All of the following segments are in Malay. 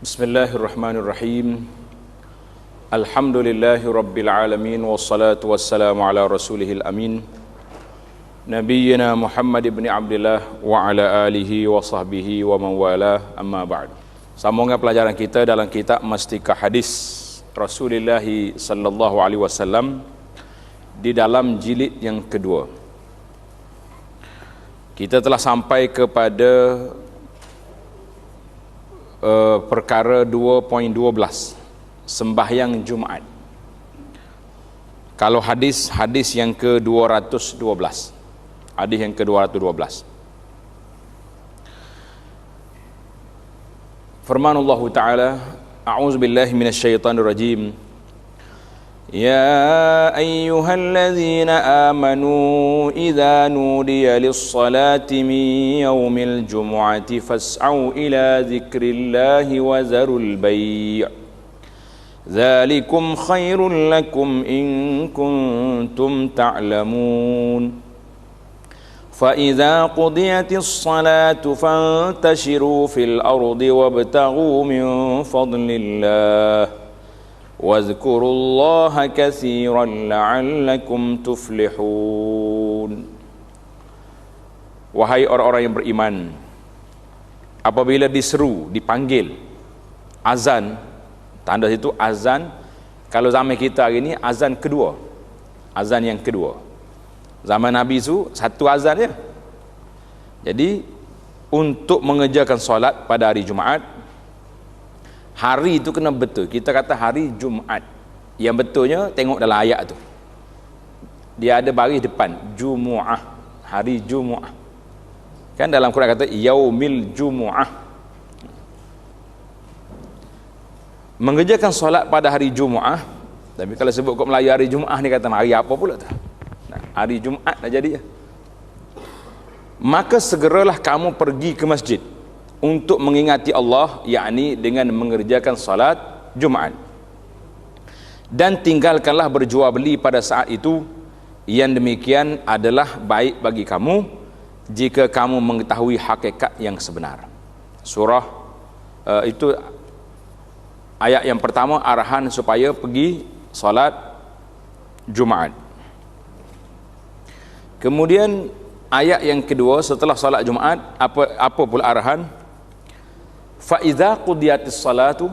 Bismillahirrahmanirrahim. Alhamdulillahi rabbil alamin, wassalatu wassalamu ala rasulihil amin, nabiyyina Muhammad ibn Abdillah wa ala alihi wa sahbihi wa man wala, amma ba'd. Sambungan pelajaran kita dalam kitab Mastika Hadis Rasulullah sallallahu alaihi wasallam di dalam jilid yang kedua. Kita telah sampai kepada perkara 2.12, sembahyang Jumaat. Kalau hadis yang ke-212, hadis yang ke-212, firman Allah Ta'ala, a'udzubillahi minasyaitanir rajim, ya ayyuhalladzina amanu idza nudiya lis-salati min yaumil jumu'ati fas'au ila dzikrillahi wa zarul bay', dzalikum khairul lakum in kuntum ta'lamun. Fa idza qudiyatis salatu fantashiru fil ardi wabtaghu min fadlillah wazkurullaha katsiran la'allakum tuflihun. Wahai orang-orang yang beriman, apabila diseru, dipanggil azan, tanda itu azan, kalau zaman kita hari ini azan kedua, azan yang kedua. Zaman Nabi itu satu azan je. Jadi untuk mengerjakan solat pada hari Jumaat, hari itu kena betul. Kita kata hari Jumaat. Yang betulnya tengok dalam ayat tu. Dia ada baris depan, Jumu'ah, hari Jumu'ah. Kan dalam Quran kata yaumil Jumu'ah. Mengerjakan solat pada hari Jumu'ah. Tapi kalau sebut kat Melayu hari Jumu'ah ni kata hari apa pula tu? Hari Jumaat dah jadi. Maka segeralah kamu pergi ke masjid untuk mengingati Allah, yakni dengan mengerjakan salat Jumaat, dan tinggalkanlah berjual beli pada saat itu. Yang demikian adalah baik bagi kamu jika kamu mengetahui hakikat yang sebenar. Surah itu ayat yang pertama, arahan supaya pergi salat Jumaat. Kemudian ayat yang kedua setelah salat Jumaat, apa pula arahan? Fa idza qudiyatis salatu,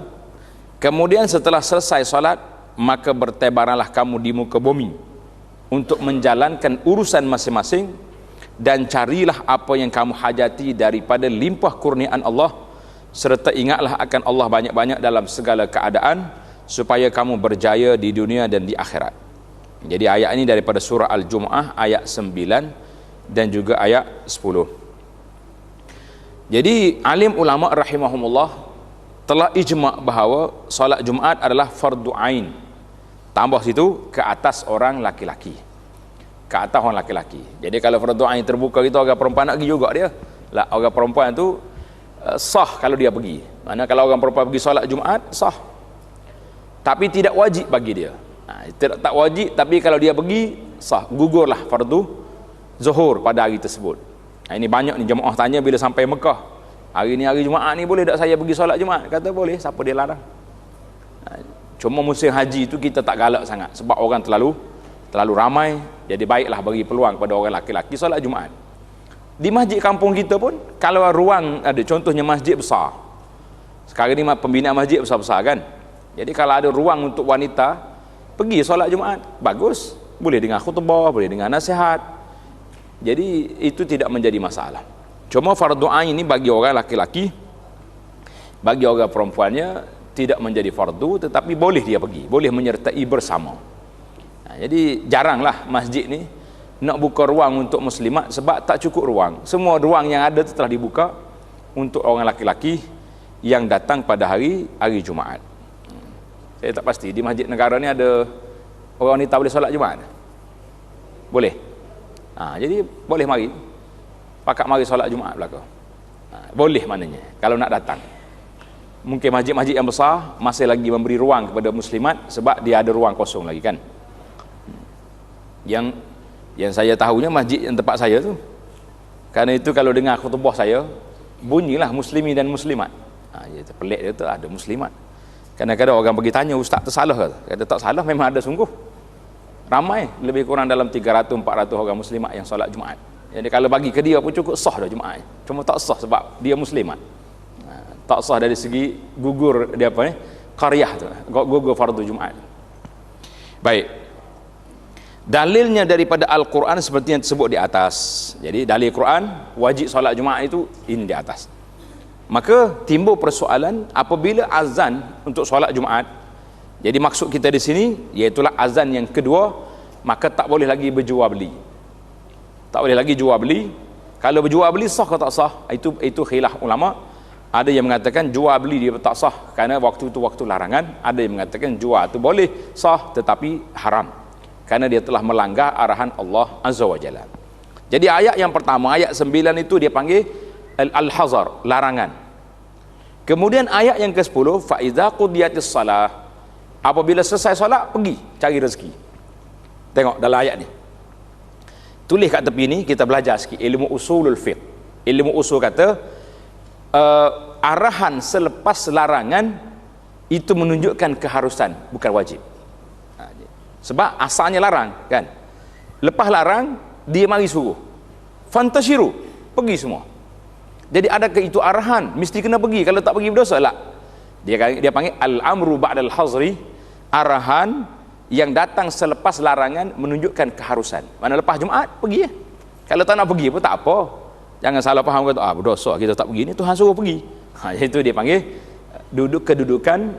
kemudian setelah selesai salat, maka bertebaranlah kamu di muka bumi untuk menjalankan urusan masing-masing, dan carilah apa yang kamu hajati daripada limpah kurniaan Allah, serta ingatlah akan Allah banyak-banyak dalam segala keadaan, supaya kamu berjaya di dunia dan di akhirat. Jadi ayat ini daripada surah Al-Jumu'ah ayat 9 dan juga ayat 10. Jadi alim ulama rahimahumullah telah ijma' bahawa solat Jumaat adalah fardu ain. Tambah situ, ke atas orang laki-laki. Ke atas orang laki-laki. Jadi kalau fardu ain terbuka itu, orang perempuan nak pergi juga dia. Lah, orang perempuan tu sah kalau dia pergi. Mana kalau orang perempuan pergi solat Jumaat, sah. Tapi tidak wajib bagi dia. Tak wajib, tapi kalau dia pergi, sah, gugurlah fardu zuhur pada hari tersebut. Ini banyak ni jemaah tanya bila sampai Mekah, hari ni hari Jumaat ni boleh tak saya pergi solat Jumaat? Kata boleh, siapa dia larang? Cuma musim haji tu kita tak galak sangat, sebab orang terlalu ramai. Jadi baiklah bagi peluang pada orang laki-laki solat Jumaat. Di masjid kampung kita pun, kalau ruang ada, contohnya masjid besar, sekarang ni pembinaan masjid besar-besar kan, jadi kalau ada ruang untuk wanita pergi solat Jumaat, bagus, boleh dengar khutbah, boleh dengar nasihat. Jadi itu tidak menjadi masalah. Cuma fardu ain ini bagi orang laki-laki, bagi orang perempuannya tidak menjadi fardu, tetapi boleh dia pergi, boleh menyertai bersama. Jadi jaranglah masjid ni nak buka ruang untuk muslimat, sebab tak cukup ruang. Semua ruang yang ada itu telah dibuka untuk orang laki-laki yang datang pada hari Jumaat. Saya tak pasti di masjid negara ni ada orang wanita boleh solat Jumaat? Boleh. Jadi boleh mari. Pakat mari solat Jumaat belaka. Boleh maknanya kalau nak datang. Mungkin masjid-masjid yang besar masih lagi memberi ruang kepada muslimat, sebab dia ada ruang kosong lagi kan. Yang saya tahunya masjid yang tempat saya tu. Karena itu kalau dengar khutbah saya, bunyilah muslimi dan muslimat. Dia pelik dia tu ada muslimat. Kadang-kadang orang pergi tanya, ustaz tersalah ke? Kata tak salah, memang ada sungguh. Ramai, lebih kurang dalam 300-400 orang muslimat yang solat Jumaat. Jadi kalau bagi ke dia pun cukup sah dah Jumaat. Cuma tak sah sebab dia muslimat. Tak sah dari segi gugur dia apa ni? Qaryah tu. Gugur fardu Jumaat. Baik. Dalilnya daripada Al-Quran seperti yang disebut di atas. Jadi dalil Quran wajib solat Jumaat itu ini di atas. Maka timbul persoalan apabila azan untuk solat Jumaat. Jadi maksud kita di sini iaitulah azan yang kedua, maka tak boleh lagi berjual beli. Tak boleh lagi jual beli. Kalau berjual beli sah atau tak sah? Itu khilaf ulama. Ada yang mengatakan jual beli dia tak sah kerana waktu itu waktu larangan. Ada yang mengatakan jual itu boleh sah tetapi haram kerana dia telah melanggar arahan Allah Azza wa Jalla. Jadi ayat yang pertama, ayat 9 itu dia panggil al-hazar, larangan. Kemudian ayat yang ke-10, fa idza qudiyatis salah, apabila selesai solat pergi cari rezeki. Tengok dalam ayat ni. Tulis kat tepi ni, kita belajar sikit ilmu usulul fiqh. Ilmu usul kata arahan selepas larangan itu menunjukkan keharusan, bukan wajib. Sebab asalnya larang kan. Lepas larang dia mari suruh. Fantashiru, pergi semua. Jadi adakah itu arahan mesti kena pergi, kalau tak pergi berdosa lah. Dia panggil al-amru ba'dal hazri, arahan yang datang selepas larangan menunjukkan keharusan. Mana lepas Jumaat pergi ya. Kalau tak nak pergi pun tak apa. Jangan salah faham kata berdosa kita tak pergi ni, Tuhan suruh pergi. Itu dia panggil kedudukan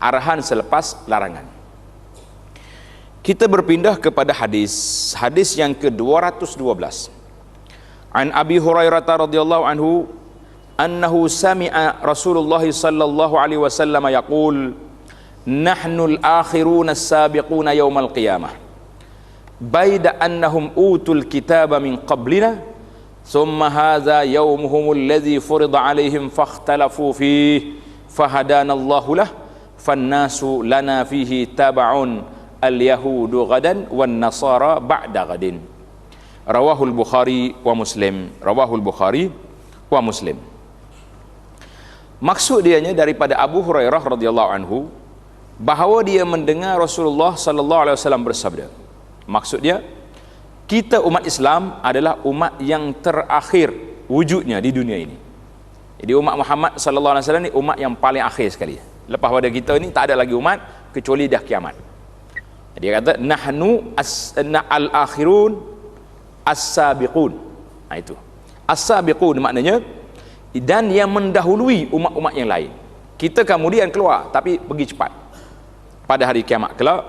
arahan selepas larangan. Kita berpindah kepada hadis yang ke-212. An Abi Hurairah radhiyallahu anhu annahu sami'a Rasulullah sallallahu alaihi wasallam yaqul nahnu al-akhiruna as-sabiquna yawmal qiyamah baida annahum utul kitaba min qablina thumma hadha yawmuhum alladhi furida alaihim fakhtalafu fihi fahadana Allahu lah fannasu lana fihi tab'un al-yahudu gadan wan nasara ba'da gadin. Rawahul Bukhari wa Muslim. Rawahul Bukhari wa Muslim. Maksud dianya daripada Abu Hurairah radhiyallahu anhu bahawa dia mendengar Rasulullah sallallahu alaihi wasallam bersabda. Maksud dia, kita umat Islam adalah umat yang terakhir wujudnya di dunia ini. Jadi umat Muhammad sallallahu alaihi wasallam ni umat yang paling akhir sekali. Lepas pada kita ni tak ada lagi umat kecuali dah kiamat. Dia kata nahnu al-akhirun as-sabiqun. Itu as-sabiqun maknanya dan yang mendahului umat-umat yang lain. Kita kemudian keluar tapi pergi cepat pada hari kiamat kelak.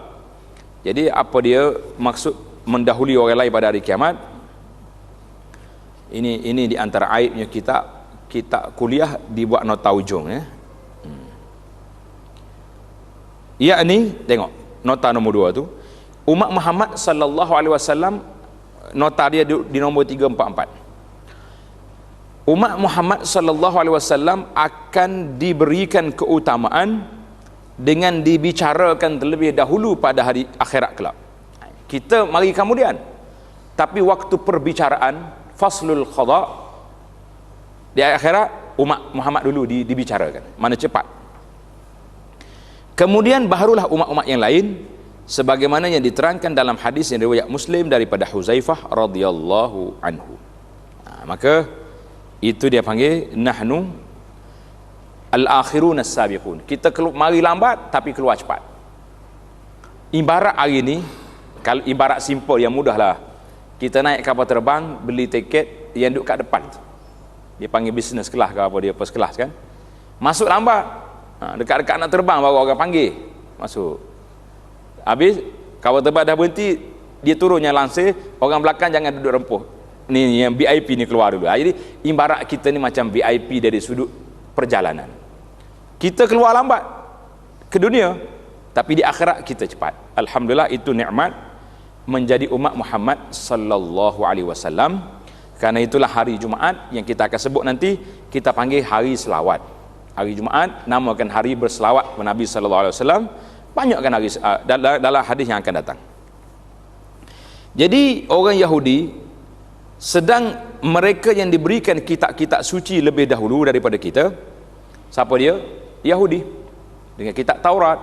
Jadi apa dia maksud mendahului orang lain pada hari kiamat? Ini di antara aibnya kita kuliah dibuat nota ujung ya. Yakni tengok nota nombor 2 tu, umat Muhammad sallallahu alaihi wasallam, nota dia di nombor 344. Umat Muhammad sallallahu alaihi wasallam akan diberikan keutamaan dengan dibicarakan terlebih dahulu pada hari akhirat kelak. Kita mari kemudian. Tapi waktu perbicaraan faslul qada di akhirat umat Muhammad dulu dibicarakan. Mana cepat. Kemudian barulah umat-umat yang lain sebagaimana yang diterangkan dalam hadis yang riwayat Muslim daripada Huzaifah radhiyallahu anhu. Maka itu dia panggil nahnu al-akhirun as-sabiqun. Kita mari lambat tapi keluar cepat. Ibarat hari ni, kalau ibarat simple yang mudahlah, kita naik kapal terbang, beli tiket yang duduk kat depan tu. Dia panggil business class ke apa, dia first class kan. Masuk lambat. Dekat-dekat nak terbang baru orang panggil masuk. Habis kapal terbang dah berhenti, dia turunnya langsir, orang belakang jangan duduk rempuh. Ni yang VIP ni keluar dulu. Jadi ibarat kita ni macam VIP dari sudut perjalanan. Kita keluar lambat ke dunia, tapi di akhirat kita cepat. Alhamdulillah, itu nikmat menjadi umat Muhammad sallallahu alaihi wasallam. Karena itulah hari Jumaat yang kita akan sebut nanti kita panggil hari selawat. Hari Jumaat namakan hari berselawat kepada Nabi sallallahu alaihi wasallam. Banyakkan hari dalam hadis yang akan datang. Jadi orang Yahudi sedang mereka yang diberikan kitab-kitab suci lebih dahulu daripada kita, Siapa dia? Yahudi dengan kitab Taurat,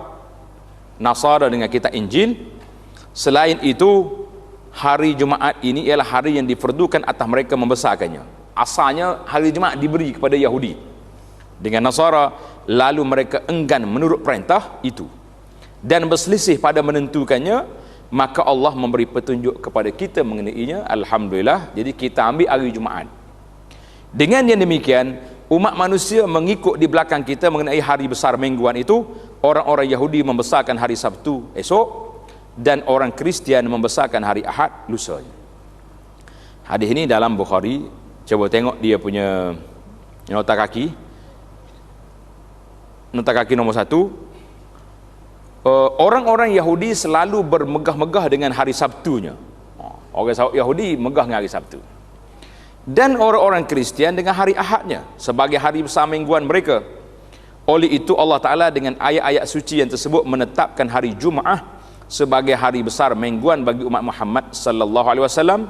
Nasara dengan kitab Injil. Selain itu, hari Jumaat ini ialah hari yang difardukan atas mereka membesarkannya. Asalnya hari Jumaat diberi kepada Yahudi dengan Nasara, lalu mereka enggan menurut perintah itu dan berselisih pada menentukannya, maka Allah memberi petunjuk kepada kita mengenainya. Alhamdulillah, jadi kita ambil hari Jumaat. Dengan yang demikian, umat manusia mengikut di belakang kita mengenai hari besar mingguan itu. Orang-orang Yahudi membesarkan hari Sabtu esok, dan orang Kristian membesarkan hari Ahad lusa. Hadis ini dalam Bukhari. Coba tengok dia punya nota kaki. Nota kaki nomor 1. Orang-orang Yahudi selalu bermegah-megah dengan hari Sabtunya. Orang Yahudi megah dengan hari Sabtu. Dan orang-orang Kristian dengan hari Ahadnya sebagai hari besar mingguan mereka. Oleh itu Allah Ta'ala dengan ayat-ayat suci yang tersebut menetapkan hari Jumaat sebagai hari besar mingguan bagi umat Muhammad sallallahu alaihi wasallam,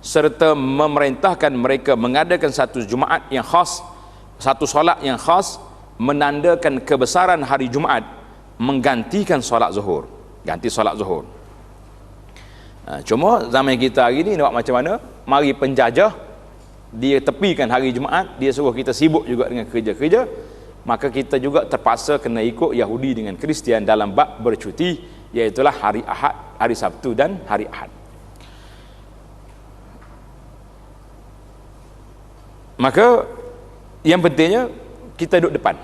serta memerintahkan mereka mengadakan satu Jumaat yang khas, satu solat yang khas menandakan kebesaran hari Jumaat, menggantikan solat zuhur, ganti solat zuhur. Cuma zaman kita hari ni nak buat macam mana? Mari penjajah, dia tepikan hari Jumaat, dia suruh kita sibuk juga dengan kerja-kerja, maka kita juga terpaksa kena ikut Yahudi dengan Kristian dalam bab bercuti, iaitulah hari Ahad, hari Sabtu dan hari Ahad. Maka yang pentingnya kita duduk depan,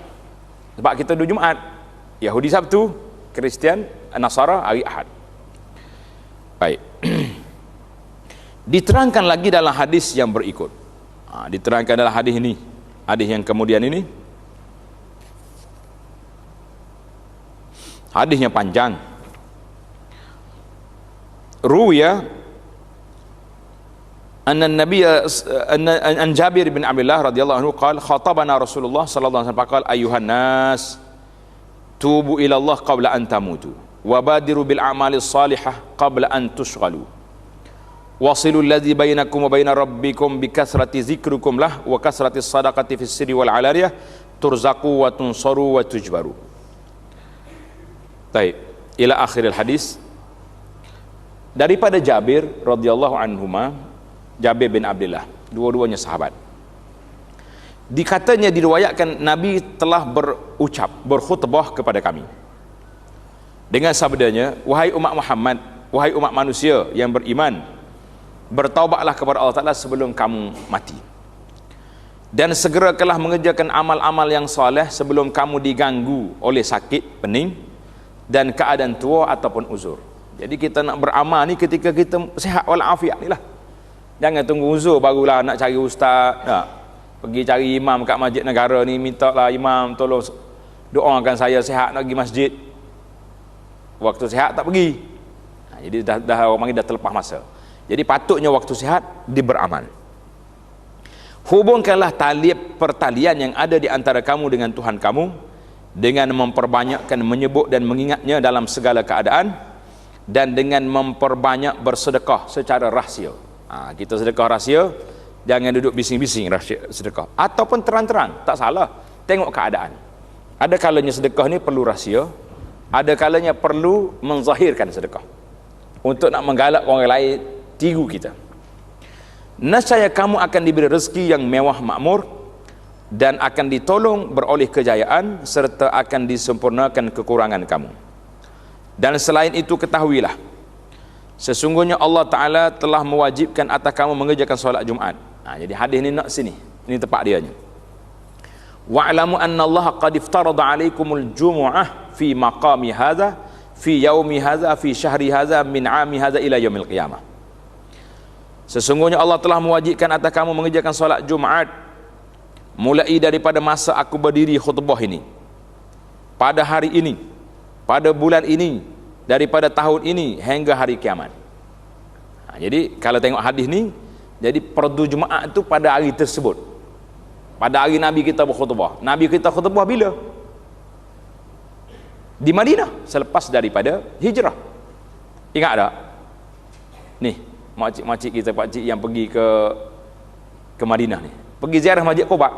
sebab kita duduk Jumaat, Yahudi Sabtu, Kristian Nasara hari Ahad. Baik. Diterangkan lagi dalam hadis yang berikut. Diterangkan dalam hadis ini, hadis yang kemudian ini, hadisnya panjang. Ruya anna Nabi an Jabir bin Abdullah radhiyallahu anhu qala khatabana Rasulullah sallallahu alaihi wasallam qala ayuhan nas tubu ila Allah qabla an tamutu wa badiru bil a'mali salihah qabla an tushghalu wasilu alladhi bainakum wa baina rabbikum bi kasrati zikrikum lah wa kasrati sadaqati fis sirri wal alaniyah turzaqu wa tunsaru wa tujbaru. Baik, ila akhiril hadis. Daripada Jabir radhiyallahu anhuma, Jabir bin Abdullah, dua-duanya sahabat. Dikatanya, diriwayatkan Nabi telah berucap, berkhutbah kepada kami dengan sabdanya, wahai umat Muhammad, wahai umat manusia yang beriman, bertaubatlah kepada Allah Ta'ala sebelum kamu mati, dan segerakanlah mengerjakan amal-amal yang soleh sebelum kamu diganggu oleh sakit, pening, dan keadaan tua ataupun uzur. Jadi kita nak beramal ni ketika kita sihat walafiat ni lah. Jangan tunggu uzur barulah nak cari ustaz, pergi cari imam kat masjid negara ni, minta lah imam tolong doakan saya sihat nak pergi masjid. Waktu sihat tak pergi. Jadi dah orang panggil dah terlepas masa. Jadi patutnya waktu sihat dia beramal. Hubungkanlah tali pertalian yang ada di antara kamu dengan Tuhan kamu dengan memperbanyakkan menyebut dan mengingatnya dalam segala keadaan, dan dengan memperbanyak bersedekah secara rahsia. Kita sedekah rahsia, jangan duduk bising-bising rahsia sedekah, ataupun terang-terang, tak salah, tengok keadaan. Ada kalanya sedekah ni perlu rahsia, ada kalanya perlu menzahirkan sedekah untuk nak menggalak orang lain tiru kita. Nescaya kamu akan diberi rezeki yang mewah makmur, dan akan ditolong beroleh kejayaan, serta akan disempurnakan kekurangan kamu. Dan selain itu ketahuilah, sesungguhnya Allah Ta'ala telah mewajibkan atas kamu mengerjakan solat Jumaat. Jadi hadis ni nak sini, ini tepat dia nya. Wa'lamu anna Allah qad iftarada alaikumul jumu'ah fi maqami hadha fi yaumi hadha fi syahri hadha min 'ami hadha ila yaumil qiyamah. Sesungguhnya Allah telah mewajibkan atas kamu mengerjakan solat Jumaat mulai daripada masa aku berdiri khutbah ini, pada hari ini, pada bulan ini, daripada tahun ini hingga hari kiamat. Jadi kalau tengok hadis ni, jadi fardu Jumaat tu pada hari tersebut, pada hari Nabi kita berkhutbah. Nabi kita khutbah bila? Di Madinah, selepas daripada hijrah. Ingat tak? Ni makcik-makcik kita, pakcik yang pergi ke Madinah ni, pergi ziarah Masjid Quba,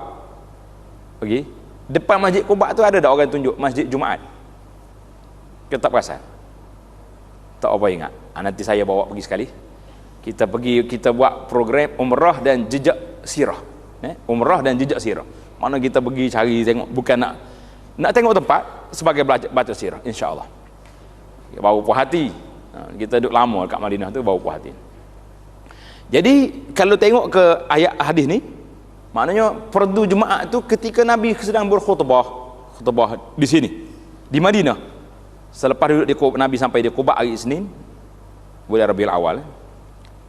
pergi Depan Masjid Quba tu ada tak orang tunjuk Masjid Jumaat? Kita tak perasan? Tak apa ingat. Nanti saya bawa pergi sekali. Kita pergi, kita buat program umrah dan jejak sirah. Umrah dan jejak sirah. Mana kita pergi cari tengok, bukan nak tengok tempat sebagai baca sirah, insya-Allah. Baru puas hati. Kita duduk lama kat Madinah tu, baru puas hati. Jadi kalau tengok ke ayat hadis ni, maknanya fardu Jumaat tu ketika Nabi sedang berkhutbah di sini, di Madinah. Selepas duduk di Nabi sampai di Quba hari Isnin, bulan Rabiul Awal,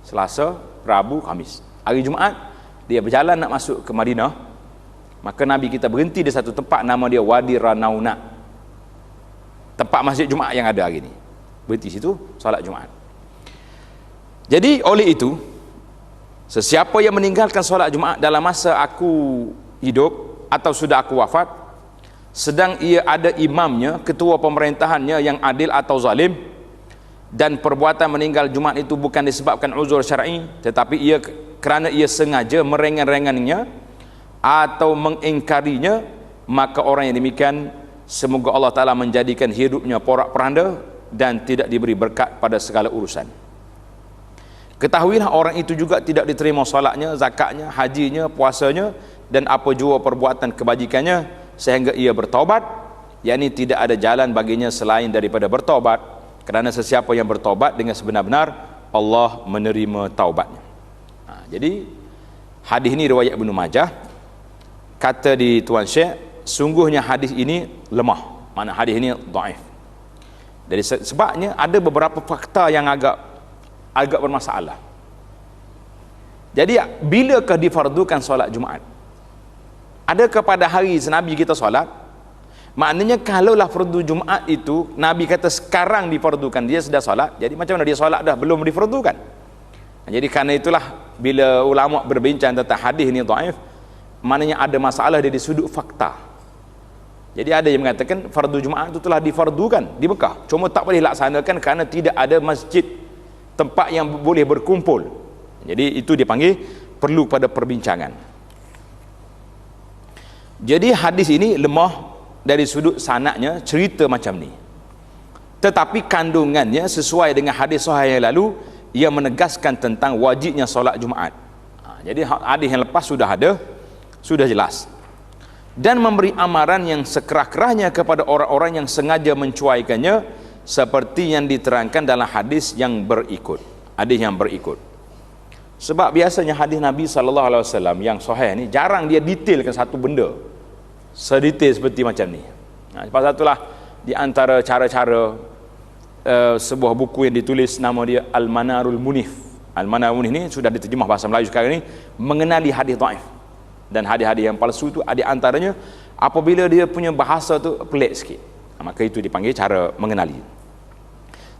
Selasa, Rabu, Khamis. Hari Jumaat dia berjalan nak masuk ke Madinah, maka Nabi kita berhenti di satu tempat nama dia Wadi Ranauna. Tempat masjid Jumaat yang ada hari ni. Berhenti situ solat Jumaat. Jadi oleh itu, sesiapa yang meninggalkan solat Jumaat dalam masa aku hidup atau sudah aku wafat, sedang ia ada imamnya, ketua pemerintahannya yang adil atau zalim, dan perbuatan meninggal Jumaat itu bukan disebabkan uzur syar'i, tetapi ia kerana ia sengaja merengan-rengannya atau mengingkarinya, maka orang yang demikian semoga Allah Ta'ala menjadikan hidupnya porak-poranda dan tidak diberi berkat pada segala urusan. Ketahuilah orang itu juga tidak diterima salatnya, zakatnya, hajinya, puasanya dan apa jua perbuatan kebajikannya sehingga ia bertaubat, yakni tidak ada jalan baginya selain daripada bertaubat, kerana sesiapa yang bertaubat dengan sebenar-benar Allah menerima taubatnya. Jadi hadis ini riwayat Ibnu Majah. Kata di Tuan Syekh, sungguhnya hadis ini lemah, mana hadis ini dhaif. Jadi sebabnya ada beberapa fakta yang agak bermasalah. Jadi bilakah difardukan solat Jumaat? Adakah pada hari Nabi kita solat? Maknanya kalaulah fardu Jumaat itu Nabi kata sekarang difardukan, dia sudah solat, jadi macam mana dia solat dah belum difardukan? Jadi kerana itulah bila ulama berbincang tentang hadis ini dhaif, maknanya ada masalah dari sudut fakta. Jadi ada yang mengatakan fardu Jumaat itu telah difardukan di Mekah, cuma tak boleh laksanakan kerana tidak ada masjid, tempat yang boleh berkumpul. Jadi itu dipanggil perlu pada perbincangan. Jadi hadis ini lemah dari sudut sanadnya, cerita macam ni. Tetapi kandungannya sesuai dengan hadis sahih yang lalu yang menegaskan tentang wajibnya solat Jumaat. Jadi hadis yang lepas sudah ada, sudah jelas. Dan memberi amaran yang sekerah-kerahnya kepada orang-orang yang sengaja mencuaikannya, seperti yang diterangkan dalam hadis yang berikut. Hadis yang berikut. Sebab biasanya hadis Nabi SAW yang sahih ni jarang dia detailkan satu benda sedetail seperti macam ni. Sebab satulah di antara cara-cara sebuah buku yang ditulis nama dia Al-Manarul Munif. Al-Manarul Munif ni sudah diterjemah bahasa Melayu sekarang ni, mengenali hadis dhaif dan hadis-hadis yang palsu tu. Ada antaranya apabila dia punya bahasa tu pelik sikit, maka itu dipanggil cara mengenali.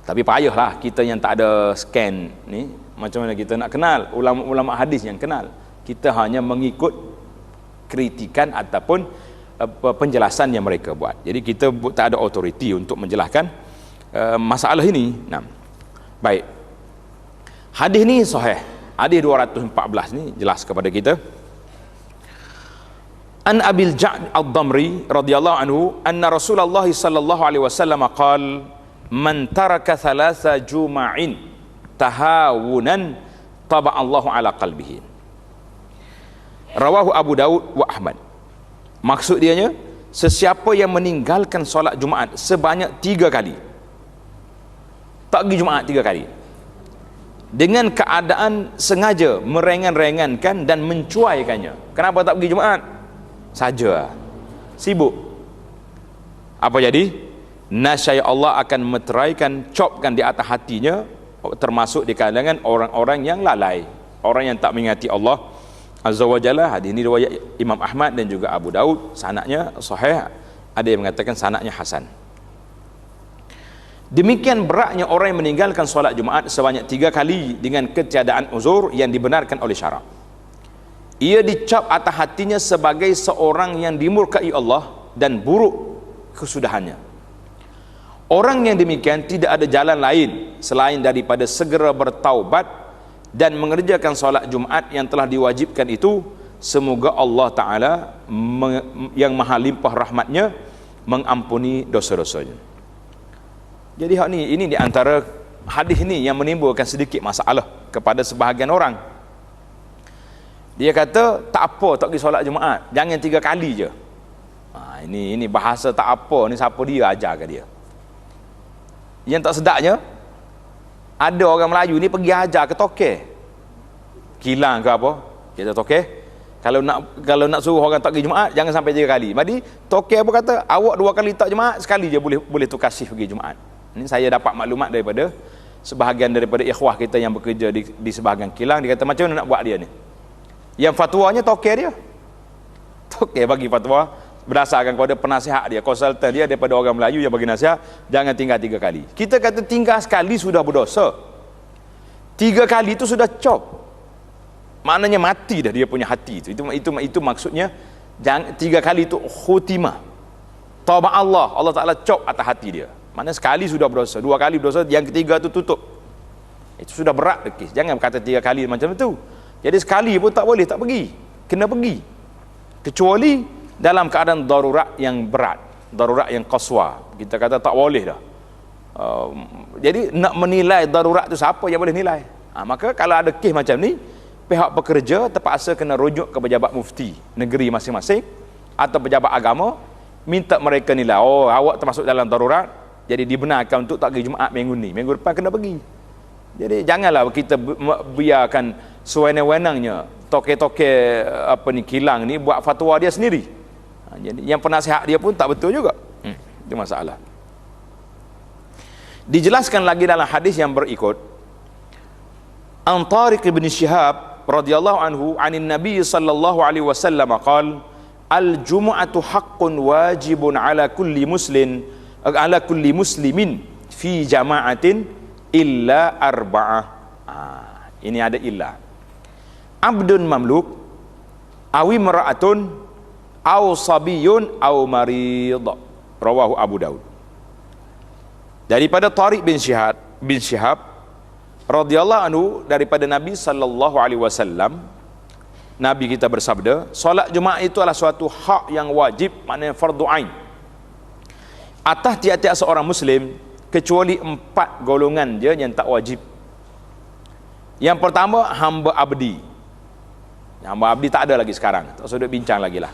Tapi payahlah kita yang tak ada scan ni, macam mana kita nak kenal ulama-ulama hadis yang kenal? Kita hanya mengikut kritikan ataupun penjelasan yang mereka buat. Jadi kita tak ada autoriti untuk menjelaskan masalah ini. Nah, baik. Hadis ni sahih. Hadis 214 ni jelas kepada kita. An Abil Ja'd Ad-Damri radhiyallahu anhu anna Rasulullah sallallahu alaihi wasallam qala man taraka thalatha juma'in tahawunan taba Allahu ala qalbihi. Rawahu Abu Daud wa Ahmad. Maksud dianya, sesiapa yang meninggalkan solat Jumaat sebanyak 3 kali, tak pergi Jumaat 3 kali, dengan keadaan sengaja merengan-rengankan dan mencuaikannya. Kenapa tak pergi Jumaat? Saja sibuk. Apa jadi? Nasyai Allah akan meteraikan, copkan di atas hatinya, termasuk di kalangan orang-orang yang lalai, orang yang tak mengingati Allah Azza wa Jalla. Hadis ini riwayat Imam Ahmad dan juga Abu Daud. Sanadnya sahih, ada yang mengatakan sanadnya hasan. Demikian beratnya orang yang meninggalkan solat Jumaat sebanyak 3 kali dengan ketiadaan uzur yang dibenarkan oleh syarak. Ia dicap atas hatinya sebagai seorang yang dimurkai Allah dan buruk kesudahannya. Orang yang demikian tidak ada jalan lain selain daripada segera bertaubat dan mengerjakan solat Jumaat yang telah diwajibkan itu semoga Allah Ta'ala yang maha limpah rahmatnya mengampuni dosa-dosanya. Jadi hak ni, ini di antara hadis ni yang menimbulkan sedikit masalah kepada sebahagian orang. Dia kata tak apa tak pergi solat Jumaat, jangan 3 kali je. Ini bahasa tak apa ni, siapa dia ajar ke dia? Yang tak sedapnya, ada orang Melayu ni pergi ajar ke tokek kilang ke apa, kita tokek kalau nak suruh orang tak pergi Jumaat jangan sampai 3 kali. Jadi tokek apa kata, awak 2 kali tak Jumaat, sekali je boleh tukar shift pergi Jumaat. Ini saya dapat maklumat daripada sebahagian daripada ikhwah kita yang bekerja di sebahagian kilang. Dia kata macam mana nak buat dia ni, yang fatwanya tokek dia, tokek bagi fatwa berdasarkan kepada penasihat dia, konsultan dia daripada orang Melayu yang bagi nasihat jangan tinggal 3 kali. Kita kata tinggal sekali sudah berdosa, 3 kali itu sudah cop, maknanya mati dah dia punya hati itu maksudnya. Jangan 3 kali itu khutimah taubat Allah Ta'ala cop atas hati dia, maknanya sekali sudah berdosa, 2 kali berdosa, yang ketiga itu tutup. Itu sudah berat dekis. Jangan kata 3 kali macam itu. Jadi sekali pun tak boleh tak pergi, kena pergi, kecuali dalam keadaan darurat yang berat, darurat yang qaswa, kita kata tak boleh dah. Jadi nak menilai darurat tu siapa yang boleh nilai? Maka kalau ada kes macam ni, pihak pekerja terpaksa kena rujuk ke pejabat mufti negeri masing-masing atau pejabat agama, minta mereka nilai, oh awak termasuk dalam darurat, jadi dibenarkan untuk tak pergi Jumaat minggu ni, minggu depan kena pergi. Jadi janganlah kita biarkan sewenang-wenangnya tokek-tokek kilang ni buat fatwa dia sendiri. Jadi yang penasihat dia pun tak betul juga. Itu masalah. Dijelaskan lagi dalam hadis yang berikut, An Tariq bin Shihab radhiyallahu anhu anin Nabi sallallahu alaihi wasallam qala al-jumu'atu haqqun wajibun ala kulli muslimin fi jama'atin illa arba'ah. Ini ada illa. Abdun mamluk awi mar'atun au sabiyun au marid, rawahu Abu Daud. Daripada Tariq bin Shihab radhiyallahu anhu daripada Nabi sallallahu alaihi wasallam, Nabi kita bersabda, solat Jumaat itu adalah suatu hak yang wajib, maknanya fardu ain, atas tiap-tiap seorang muslim, kecuali 4 golongan je yang tak wajib. Yang pertama, hamba abdi. Hamba abdi tak ada lagi sekarang, tak usah duk bincang lagi lah.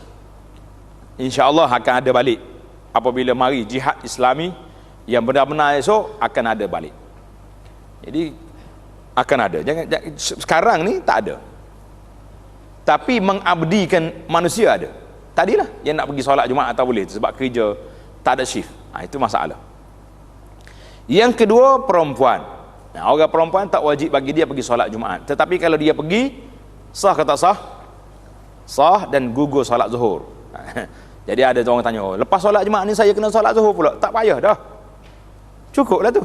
InsyaAllah akan ada balik apabila mari jihad Islami yang benar-benar esok, akan ada balik. Jadi akan ada, jangan sekarang ni tak ada, tapi mengabdikan manusia ada. Tadilah yang nak pergi solat Jumaat tak boleh sebab kerja tak ada shift. Itu masalah. Yang kedua, perempuan. Orang perempuan tak wajib bagi dia pergi solat Jumaat, tetapi kalau dia pergi, sah ke tak sah? Sah dan gugur solat zuhur. Jadi ada orang tanya, oh, lepas solat Jumaat ni saya kena solat zuhur pula. Tak payah dah, cukuplah tu.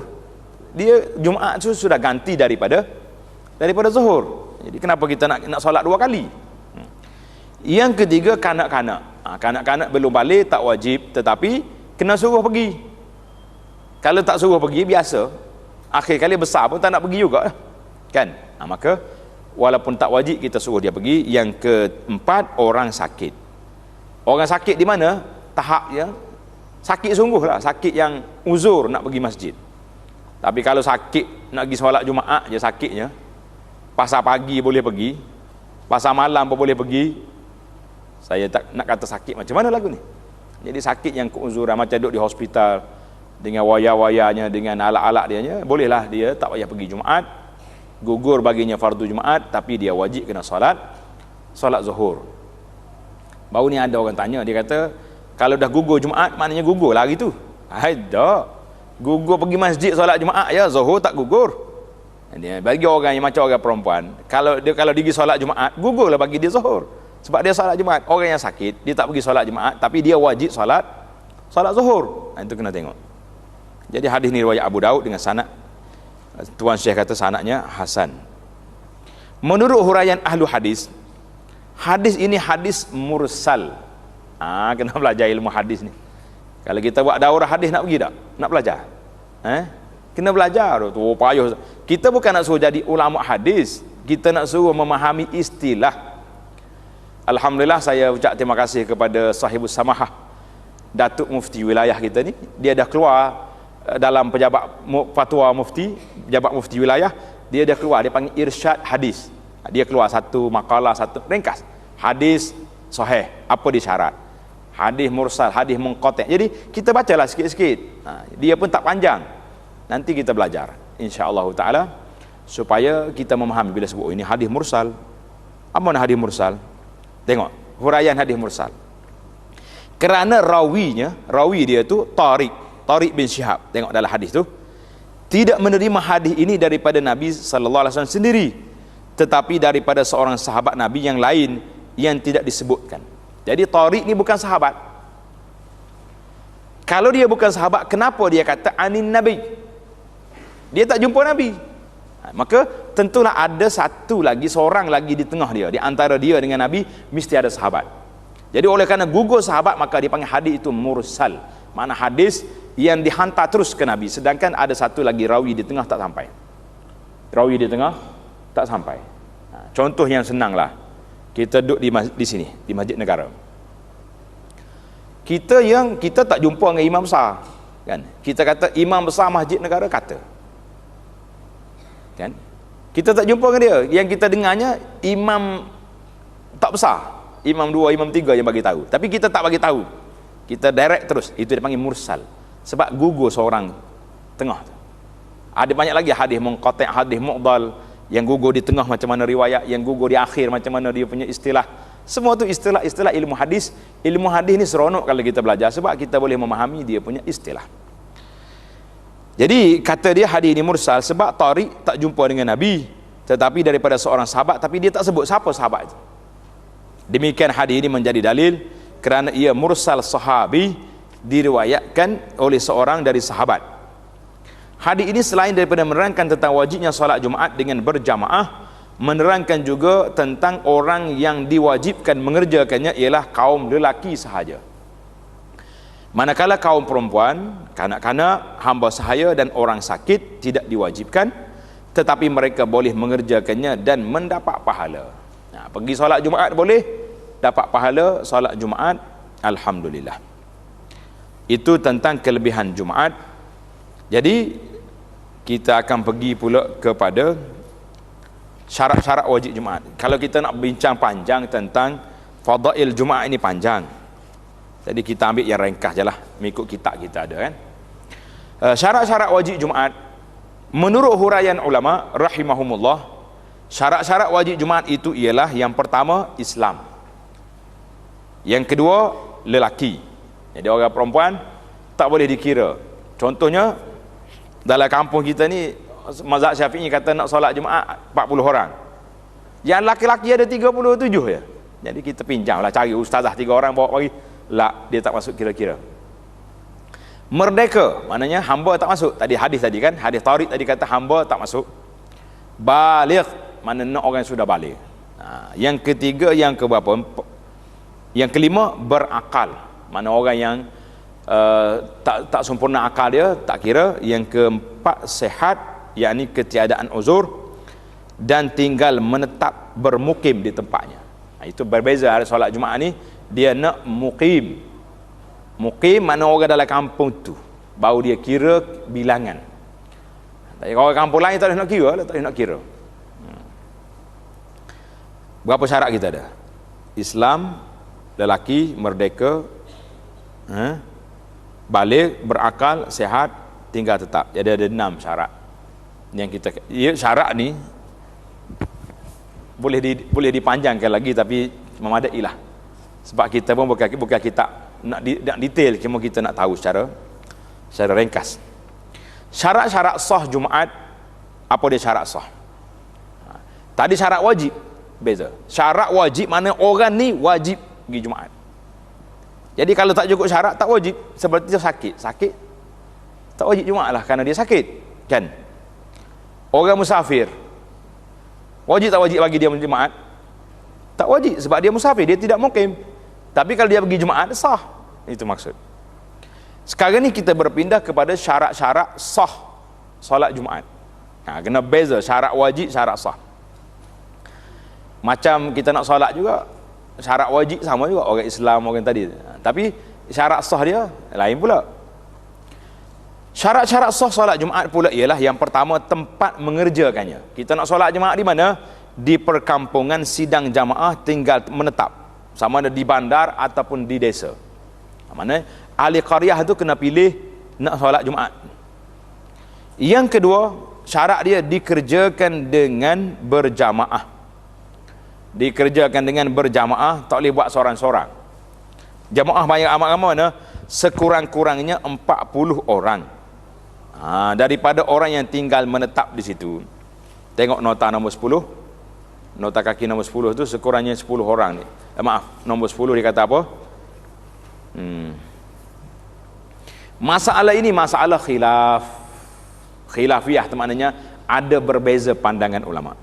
Dia Jumaat tu sudah ganti daripada zuhur. Jadi kenapa kita nak solat 2 kali? Yang ketiga, kanak-kanak. Kanak-kanak belum balik tak wajib, tetapi kena suruh pergi. Kalau tak suruh pergi, biasa akhir kali besar pun tak nak pergi juga kan. Maka walaupun tak wajib, kita suruh dia pergi. Yang keempat, orang sakit. Orang sakit di mana? Tahap ya, sakit sungguh lah, sakit yang uzur nak pergi masjid. Tapi kalau sakit nak pergi solat Jumaat je sakitnya, pasal pagi boleh pergi, pasal malam pun boleh pergi, saya tak nak kata sakit macam mana lagu ni. Jadi sakit yang keuzuran, macam duduk di hospital dengan waya-wayanya, dengan alat-alat dia, bolehlah dia tak payah pergi Jumaat, gugur baginya fardu Jumaat, tapi dia wajib kena solat zuhur. Baru ni ada orang tanya, dia kata kalau dah gugur Jumaat, maknanya gugur lah hari tu. Tak, gugur pergi masjid solat Jumaat ya, zuhur tak gugur. Dia bagi orang yang macam orang perempuan, kalau dia pergi solat Jumaat, gugurlah bagi dia zuhur, sebab dia solat Jumaat. Orang yang sakit, dia tak pergi solat Jumaat, tapi dia wajib solat zuhur. Itu kena tengok. Jadi hadis ni riwayat Abu Daud dengan sanad, Tuan Syekh kata sanadnya hasan. Menurut huraian ahlu hadis, hadis ini hadis mursal. Kena belajar ilmu hadis ni. Kalau kita buat daurah hadis, nak pergi tak? Nak belajar? Kena belajar tu. Payah. Kita bukan nak suruh jadi ulama hadis, kita nak suruh memahami istilah. Alhamdulillah saya ucap terima kasih kepada sahibus samahah Datuk Mufti wilayah kita ni. Dia dah keluar dalam pejabat fatwa mufti, pejabat mufti wilayah, dia dah keluar, dia panggil irsyad hadis. Dia keluar satu makalah, satu ringkas. Hadis sahih, apa dia syarat? Hadis mursal, hadis munqati'. Jadi kita bacalah sikit-sikit. Dia pun tak panjang. Nanti kita belajar insya-Allah taala supaya kita memahami bila sebut ini hadis mursal. Apa makna hadis mursal? Tengok huraian hadis mursal. Kerana rawi dia tu Tariq bin Syihab. Tengok dalam hadis tu, tidak menerima hadis ini daripada Nabi sallallahu alaihi wasallam sendiri, tetapi daripada seorang sahabat Nabi yang lain yang tidak disebutkan. Jadi Tariq ni bukan sahabat. Kalau dia bukan sahabat, kenapa dia kata anin Nabi? Dia tak jumpa Nabi. Maka tentulah ada seorang lagi di tengah dia, di antara dia dengan Nabi mesti ada sahabat. Jadi oleh kerana gugur sahabat, maka dipanggil hadis itu mursal. Makna hadis yang dihantar terus ke Nabi, sedangkan ada satu lagi rawi di tengah tak sampai. Rawi di tengah tak sampai. Contoh yang senanglah, kita duduk di sini, di Masjid Negara. Kita tak jumpa dengan imam besar, kan? Kita kata imam besar Masjid Negara kata, kan? Kita tak jumpa dengan dia. Yang kita dengarnya imam tak besar, imam 2, imam 3 yang bagi tahu. Tapi kita tak bagi tahu. Kita direct terus. Itu dipanggil mursal. Sebab gugur seorang tengah tu. Ada banyak lagi hadis munqati', hadis mu'dal, yang gugur di tengah macam mana riwayat, yang gugur di akhir macam mana dia punya istilah. Semua tu istilah-istilah ilmu hadis. Ilmu hadis ni seronok kalau kita belajar sebab kita boleh memahami dia punya istilah. Jadi kata dia hadis ini mursal sebab Tariq tak jumpa dengan Nabi, tetapi daripada seorang sahabat, tapi dia tak sebut siapa sahabat itu. Demikian hadis ini menjadi dalil kerana ia mursal sahabi, diriwayatkan oleh seorang dari sahabat. Hadis ini selain daripada menerangkan tentang wajibnya solat Jumaat dengan berjamaah, menerangkan juga tentang orang yang diwajibkan mengerjakannya ialah kaum lelaki sahaja. Manakala kaum perempuan, kanak-kanak, hamba sahaya dan orang sakit tidak diwajibkan, tetapi mereka boleh mengerjakannya dan mendapat pahala. Pergi solat Jumaat boleh, dapat pahala solat Jumaat, alhamdulillah. Itu tentang kelebihan Jumaat. Jadi kita akan pergi pula kepada syarat-syarat wajib Jumaat. Kalau kita nak bincang panjang tentang fadail Jumaat ini panjang, jadi kita ambil yang ringkas je lah, mengikut kitab kita ada kan. Syarat-syarat wajib Jumaat menurut huraian ulama rahimahumullah, syarat-syarat wajib Jumaat itu ialah yang pertama Islam, yang kedua lelaki. Jadi orang perempuan tak boleh dikira. Contohnya dalam kampung kita ni mazhab Syafi'i kata nak solat Jumaat 40 orang, yang laki-laki ada 37 je. Jadi kita pinjamlah cari ustazah 3 orang bawa pergi. Dia tak masuk kira-kira. Merdeka maknanya hamba tak masuk. Tadi hadis tadi kan, hadis Tariq tadi kata hamba tak masuk. Baligh maknanya orang yang sudah baligh. Yang ketiga, yang keberapa? Yang kelima berakal. Mana orang yang tak sempurna akal dia tak kira. Yang keempat sehat, yakni ketiadaan uzur, dan tinggal menetap bermukim di tempatnya. Itu berbeza. Ada solat Jumaat ni dia nak mukim. Mukim mana orang dalam kampung tu, baru dia kira bilangan. Tapi orang kampung lain tak boleh nak kira, tak boleh nak kira. Berapa syarat kita ada? Islam, lelaki, merdeka, baligh, berakal, sehat, tinggal tetap. Jadi ada 6 syarat yang kita, syarat ni boleh dipanjangkan lagi, tapi memadailah. Sebab kita pun bukan kita nak detail, cuma kita nak tahu secara ringkas. Syarat-syarat sah Jumaat, apa dia syarat sah? Tadi syarat wajib, beza. Syarat wajib mana orang ni wajib pergi Jumaat. Jadi kalau tak cukup syarat, tak wajib. Seperti sakit tak wajib Jumaat lah, kerana dia sakit kan. Orang musafir, wajib tak wajib bagi dia Jumaat? Tak wajib, sebab dia musafir, dia tidak mukim. Tapi kalau dia pergi Jumaat, sah. Itu maksud. Sekarang ni kita berpindah kepada syarat-syarat sah solat Jumaat. Kena beza syarat wajib, syarat sah. Macam kita nak solat juga, syarat wajib sama juga orang Islam orang tadi. Tapi syarat sah dia lain pula. Syarat-syarat sah solat Jumaat pula ialah yang pertama tempat mengerjakannya. Kita nak solat Jumaat di mana? Di perkampungan sidang jamaah tinggal menetap. Sama ada di bandar ataupun di desa. Mana ahli qaryah tu kena pilih nak solat Jumaat. Yang kedua, syarat dia dikerjakan dengan berjamaah. Dikerjakan dengan berjamaah, tak boleh buat seorang-seorang. Jamaah banyak amat ramai mana? Sekurang-kurangnya 40 orang. Daripada orang yang tinggal menetap di situ. Tengok nota nombor 10. Nota kaki nombor 10 tu sekurangnya 10 orang ni. Nombor 10 dia kata apa? Masalah ini masalah khilafiyah, maknanya ada berbeza pandangan ulama.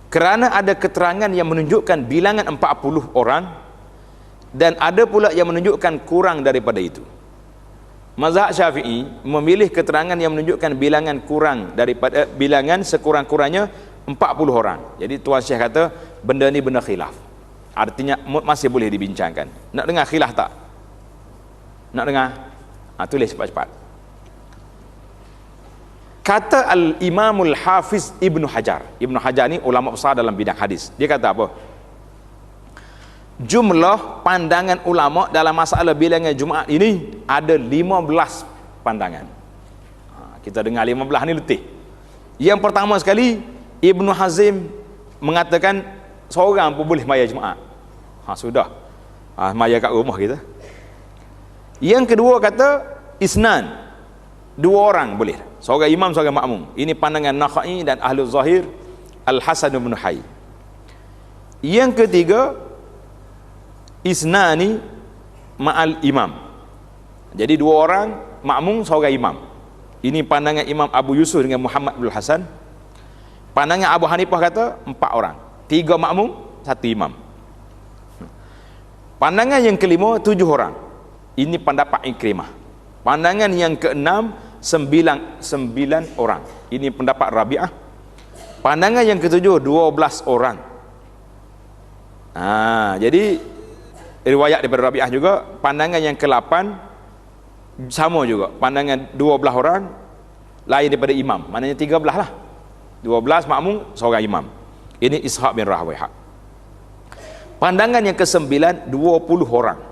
Kerana ada keterangan yang menunjukkan bilangan 40 orang dan ada pula yang menunjukkan kurang daripada itu. Mazhab Syafi'i memilih keterangan yang menunjukkan bilangan kurang daripada bilangan sekurang-kurangnya 40 orang. Jadi Tuan Syekh kata benda ni benda khilaf. Artinya masih boleh dibincangkan. Nak dengar khilaf tak? Nak dengar? Tulis cepat-cepat. Kata Al-Imamul Hafiz Ibnu Hajar. Ibnu Hajar ni ulama besar dalam bidang hadis. Dia kata apa? Jumlah pandangan ulama dalam masalah bilangan Jumaat ini ada 15 pandangan. Kita dengar 15 ni letih. Yang pertama sekali, Ibnu Hazim mengatakan seorang pun boleh maya Jumaat. Sudah. Maya kat rumah kita. Yang kedua kata isnan. 2 orang boleh. Seorang imam, seorang makmum. Ini pandangan Nakhai dan Ahlul Zahir Al-Hasan bin Hayy. Yang ketiga, isnani ma'al imam. Jadi 2 orang makmum, seorang imam. Ini pandangan Imam Abu Yusuf dengan Muhammad bin Hasan. Pandangan Abu Hanifah kata 4 orang. 3 makmum, 1 imam. Pandangan yang kelima 7 orang. Ini pendapat Ikrimah. Pandangan yang keenam 9 orang. Ini pendapat Rabi'ah. Pandangan yang ketujuh 12 orang. Jadi riwayat daripada Rabi'ah juga. Pandangan yang ke-8 sama juga. Pandangan 12 orang lain daripada imam. Maknanya 13 lah. 12 makmum, seorang imam. Ini Ishaq bin Rahawayhah. Pandangan yang ke-9 20 orang.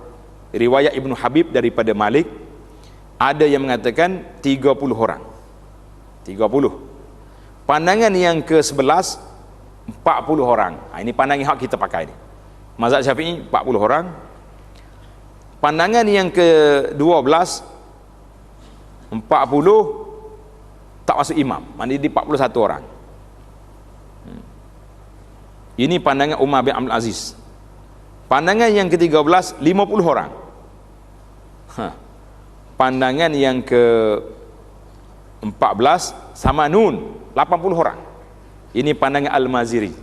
Riwayat Ibnu Habib daripada Malik. Ada yang mengatakan 30 orang. 30. Pandangan yang ke-11 40 orang. Ini pandangan hak kita pakai ni. Mazhab Syafi'i 40 orang. Pandangan yang ke-12 40 tak masuk imam. Maknanya di 41 orang. Ini pandangan Umar bin Abdul Aziz. Pandangan yang ke-13 50 orang. Pandangan yang ke-14 Samanun 80 orang. Ini pandangan Al-Maziri.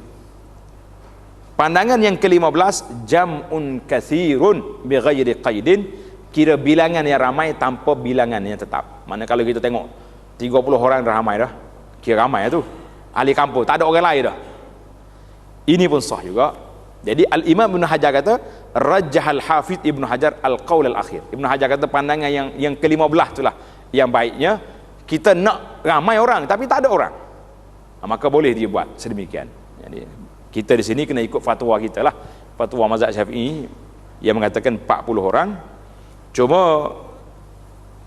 Pandangan yang ke-15 jam'un katsirun bighairi qaidin, kira bilangan yang ramai tanpa bilangan yang tetap. Mana kalau kita tengok 30 orang dah ramai dah. Kira ramai tu. Ahli kampung, tak ada orang lain dah. Ini pun sah juga. Jadi Al-Imam Ibn Hajar kata rajjahal Hafidh Ibn Hajar al-qaul al-akhir. Ibn Hajar kata pandangan yang ke-15 itulah yang baiknya. Kita nak ramai orang tapi tak ada orang, maka boleh dia buat sedemikian. Jadi kita di sini kena ikut fatwa kita lah, fatwa mazhab Syafi'i yang mengatakan 40 orang. Cuma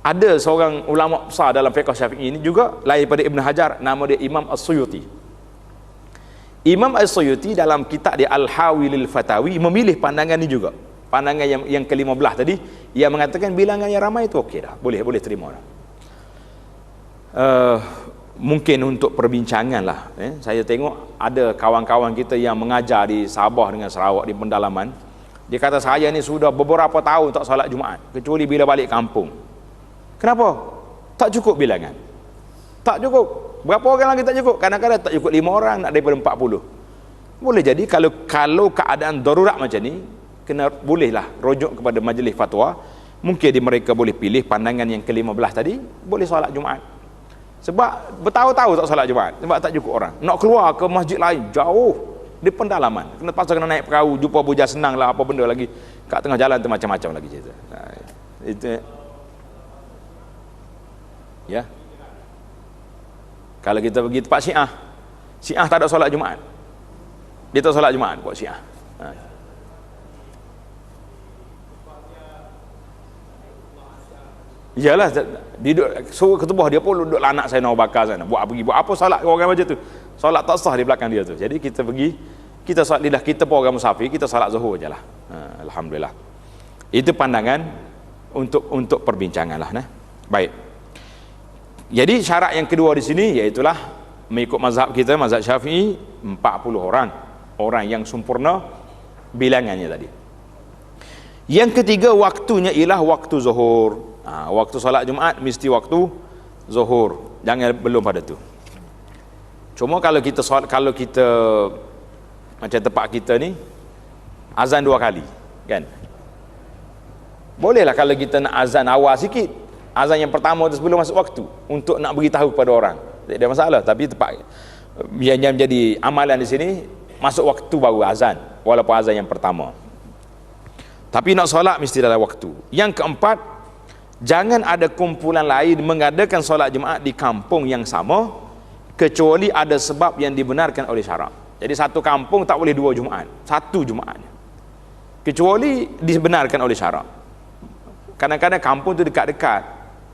ada seorang ulama besar dalam fiqh Syafi'i ini juga lain daripada Ibn Hajar, nama dia Imam As-Suyuti. Imam As-Suyuti dalam kitab dia Al-Hawilil Fatawi memilih pandangan ini juga. Pandangan yang ke-15 tadi, yang mengatakan bilangan yang ramai itu okey dah, boleh terima dah. Mungkin untuk perbincangan lah. Saya tengok ada kawan-kawan kita yang mengajar di Sabah dengan Sarawak di pendalaman. Dia kata saya ni sudah beberapa tahun tak solat Jumaat, kecuali bila balik kampung. Kenapa? Tak cukup bilangan. Tak cukup. Berapa orang lagi tak cukup? Kadang-kadang tak cukup 5 orang nak daripada 40. Boleh jadi kalau keadaan darurat macam ni, bolehlah rujuk kepada majlis fatwa. Mungkin mereka boleh pilih pandangan yang ke-15 tadi, boleh solat Jumaat. Sebab bertahu-tahu tak solat Jumaat, sebab tak cukup orang. Nak keluar ke masjid lain jauh, di pendalaman. Kena pasal kena naik perahu, jumpa bujang senang lah, apa benda lagi kat tengah jalan tu macam-macam lagi cerita. Itu ya. Kalau kita pergi tempat Syiah, Syiah tak ada solat Jumaat. Dia tak solat Jumaat buat Syiah. Iyalah, dia suruh ketubah dia pun duduk lah anak saya nak bakar sana. Buat apa solat orang macam tu? Solat tak sah di belakang dia tu. Jadi kita pergi, kita solat lidah kita pun orang musafir, kita solat zuhur ajalah. Alhamdulillah. Itu pandangan untuk perbincangan lah. Baik. Jadi syarat yang kedua di sini iaitulah mengikut mazhab kita, mazhab Syafi'i, 40 orang yang sempurna bilangannya tadi. Yang ketiga, waktunya ialah waktu zuhur. Waktu solat Jumaat mesti waktu zuhur, jangan belum pada tu. Cuma kalau kita macam tempat kita ni azan 2 kali kan, bolehlah kalau kita nak azan awal sikit, azan yang pertama tu sebelum masuk waktu, untuk nak beritahu kepada orang, tak ada masalah. Tapi tempat yang menjadi amalan di sini masuk waktu baru azan, walaupun azan yang pertama. Tapi nak solat mesti dalam waktu. Yang keempat, jangan ada kumpulan lain mengadakan solat Jumaat di kampung yang sama kecuali ada sebab yang dibenarkan oleh syarak. Jadi satu kampung tak boleh 2 Jumaat, 1 Jumaat, kecuali dibenarkan oleh syarak. Kadang-kadang kampung tu dekat-dekat,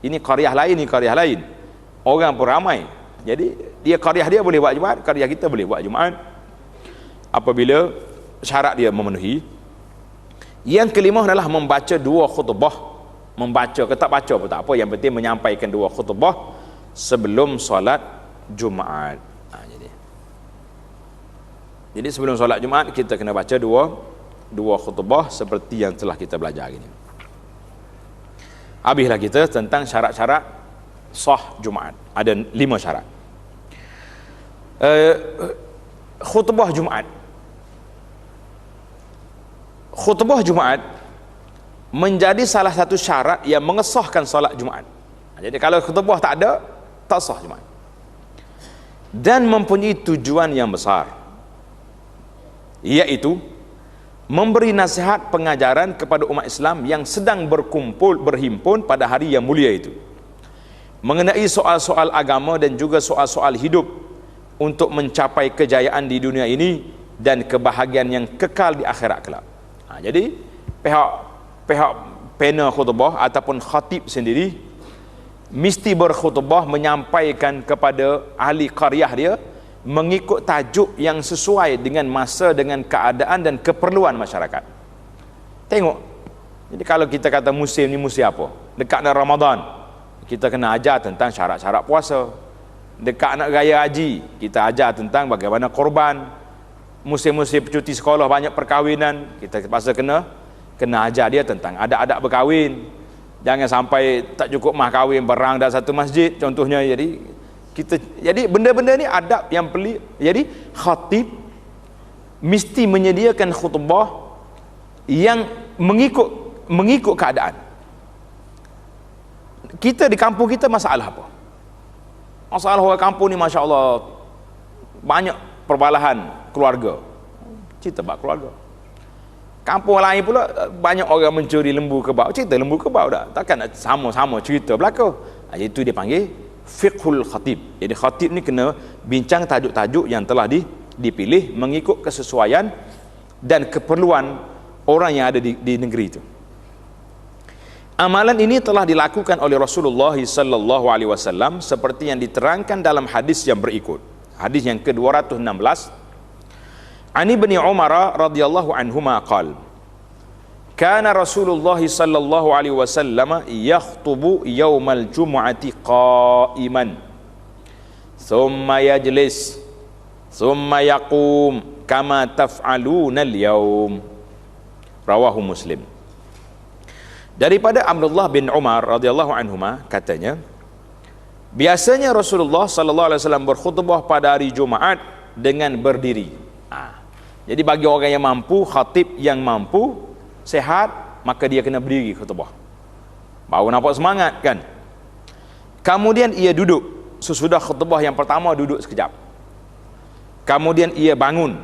ini qaryah lain, ini qaryah lain, orang pun ramai, jadi dia qaryah dia boleh buat Jumaat, qaryah kita boleh buat Jumaat apabila syarat dia memenuhi. Yang kelima adalah membaca 2 khutbah. Membaca ke tak baca pun tak apa, yang penting menyampaikan 2 khutbah sebelum solat Jumaat. Jadi sebelum solat Jumaat kita kena baca 2 khutbah seperti yang telah kita belajar hari ini. Habislah kita tentang syarat-syarat sah Jumaat. Ada 5 syarat. Khutbah Jumaat. Khutbah Jumaat menjadi salah satu syarat yang mengesahkan solat Jumaat. Jadi kalau khutbah tak ada, tak sah Jumaat. Dan mempunyai tujuan yang besar, iaitu memberi nasihat pengajaran kepada umat Islam yang sedang berhimpun pada hari yang mulia itu, mengenai soal-soal agama dan juga soal-soal hidup untuk mencapai kejayaan di dunia ini dan kebahagiaan yang kekal di akhirat kelak. Jadi pihak panel khutbah ataupun khatib sendiri mesti berkhutbah menyampaikan kepada ahli qaryah dia mengikut tajuk yang sesuai dengan masa, dengan keadaan dan keperluan masyarakat. Tengok, jadi kalau kita kata musim ni musim apa, dekat nak Ramadan, kita kena ajar tentang syarat-syarat puasa. Dekat nak raya haji, kita ajar tentang bagaimana korban. Musim-musim cuti sekolah banyak perkahwinan, kita pasal kena ajar dia tentang adab-adab berkahwin. Jangan sampai tak cukup mah kahwin berang dalam satu masjid contohnya. Jadi benda-benda ni adab yang pelik. Jadi khatib mesti menyediakan khutbah yang mengikut keadaan. Kita di kampung kita masalah apa? Masalah orang kampung ni masya-Allah banyak perbalahan keluarga. Cerita bab keluarga. Kampung lain pula banyak orang mencuri lembu kebau. Cerita lembu kebau dah. Takkan nak sama-sama cerita belaka. Itu dia panggil fiqhul khatib. Jadi khatib ni kena bincang tajuk-tajuk yang telah dipilih mengikut kesesuaian dan keperluan orang yang ada di negeri itu. Amalan ini telah dilakukan oleh Rasulullah sallallahu alaihi wasallam seperti yang diterangkan dalam hadis yang berikut. Hadis yang ke-216. Ani bin Umar radhiyallahu anhuma qala kana Rasulullah sallallahu alaihi wasallam yakhutubu yaumal jumu'ati qa'iman thumma yajlis thumma yaqum kama taf'aluna al-yaum. Rawahu Muslim. Daripada Abdullah bin Umar radhiyallahu anhuma katanya, biasanya Rasulullah sallallahu alaihi wasallam berkhutbah pada hari Jumaat dengan berdiri. Jadi bagi orang yang mampu, khatib yang mampu, sehat, maka dia kena berdiri khutbah. Baru nampak semangat kan? Kemudian ia duduk. Sesudah khutbah yang pertama duduk sekejap. Kemudian ia bangun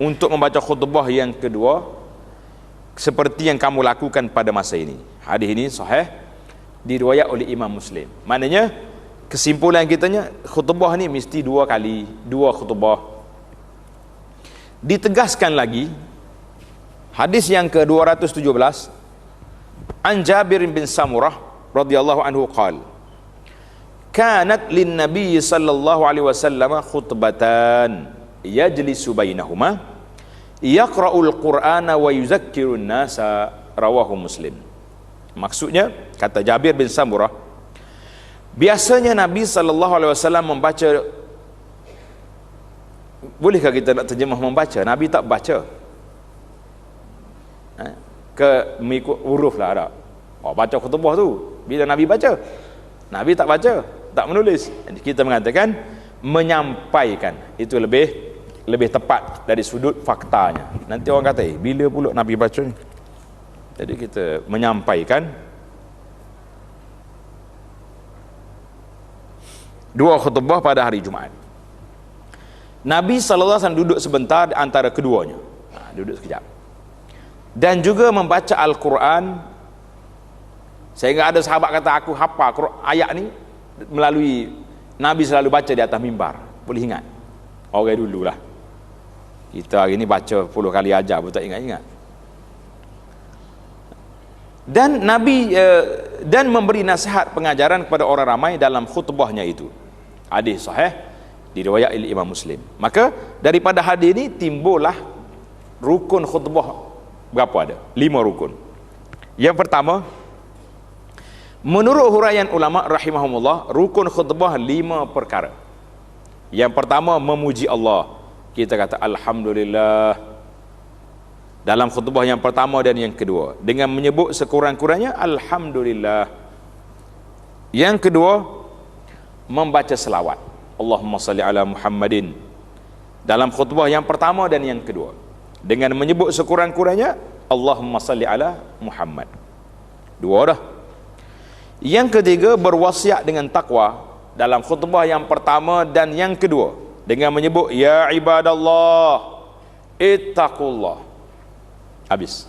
untuk membaca khutbah yang kedua seperti yang kamu lakukan pada masa ini. Hadis ini sahih, diriwayat oleh Imam Muslim. Maknanya kesimpulan kitanya, khutbah ni mesti 2 kali, 2 khutbah. Ditegaskan lagi hadis yang ke-217, an Jabir bin Samurah radhiyallahu anhu qala, kanat lin nabiy sallallahu alaihi wasallam khutbatan yajlisu bainahuma yaqra'ul qur'ana wa yuzakkirun nasa, rawahu Muslim. Maksudnya, kata Jabir bin Samurah, biasanya Nabi sallallahu alaihi wasallam membaca. Bolehkah kita nak terjemah membaca? Nabi tak baca. Mengikut huruf lah ada. Baca khutbah tu bila Nabi baca. Nabi tak baca, tak menulis. Kita mengatakan menyampaikan. Itu lebih tepat dari sudut faktanya. Nanti orang kata, bila pula Nabi baca ni? Jadi kita menyampaikan 2 khutbah pada hari Jumaat. Nabi SAW duduk sebentar di antara keduanya. Duduk sekejap. Dan juga membaca Al-Quran, sehingga ada sahabat kata, aku hafal ayat ni melalui Nabi selalu baca di atas mimbar. Boleh ingat? Orang dulu lah. Kita hari ni baca 10 kali ajar pun tak ingat-ingat. Dan Nabi dan memberi nasihat pengajaran kepada orang ramai dalam khutbahnya itu. Hadis sahih diriwayat oleh Imam Muslim. Maka daripada hadis ini timbullah rukun khutbah. Berapa ada? 5 rukun. Yang pertama, menurut huraian ulama rahimahumullah, rukun khutbah 5 perkara. Yang pertama, memuji Allah. Kita kata alhamdulillah dalam khutbah yang pertama dan yang kedua, dengan menyebut sekurang-kurangnya alhamdulillah. Yang kedua, membaca selawat, Allahumma salli ala Muhammadin, dalam khutbah yang pertama dan yang kedua, dengan menyebut sekurang-kurangnya Allahumma salli ala Muhammad. 2 dah. Yang ketiga, berwasiat dengan takwa dalam khutbah yang pertama dan yang kedua, dengan menyebut ya ibadallah ittaqullah. Habis.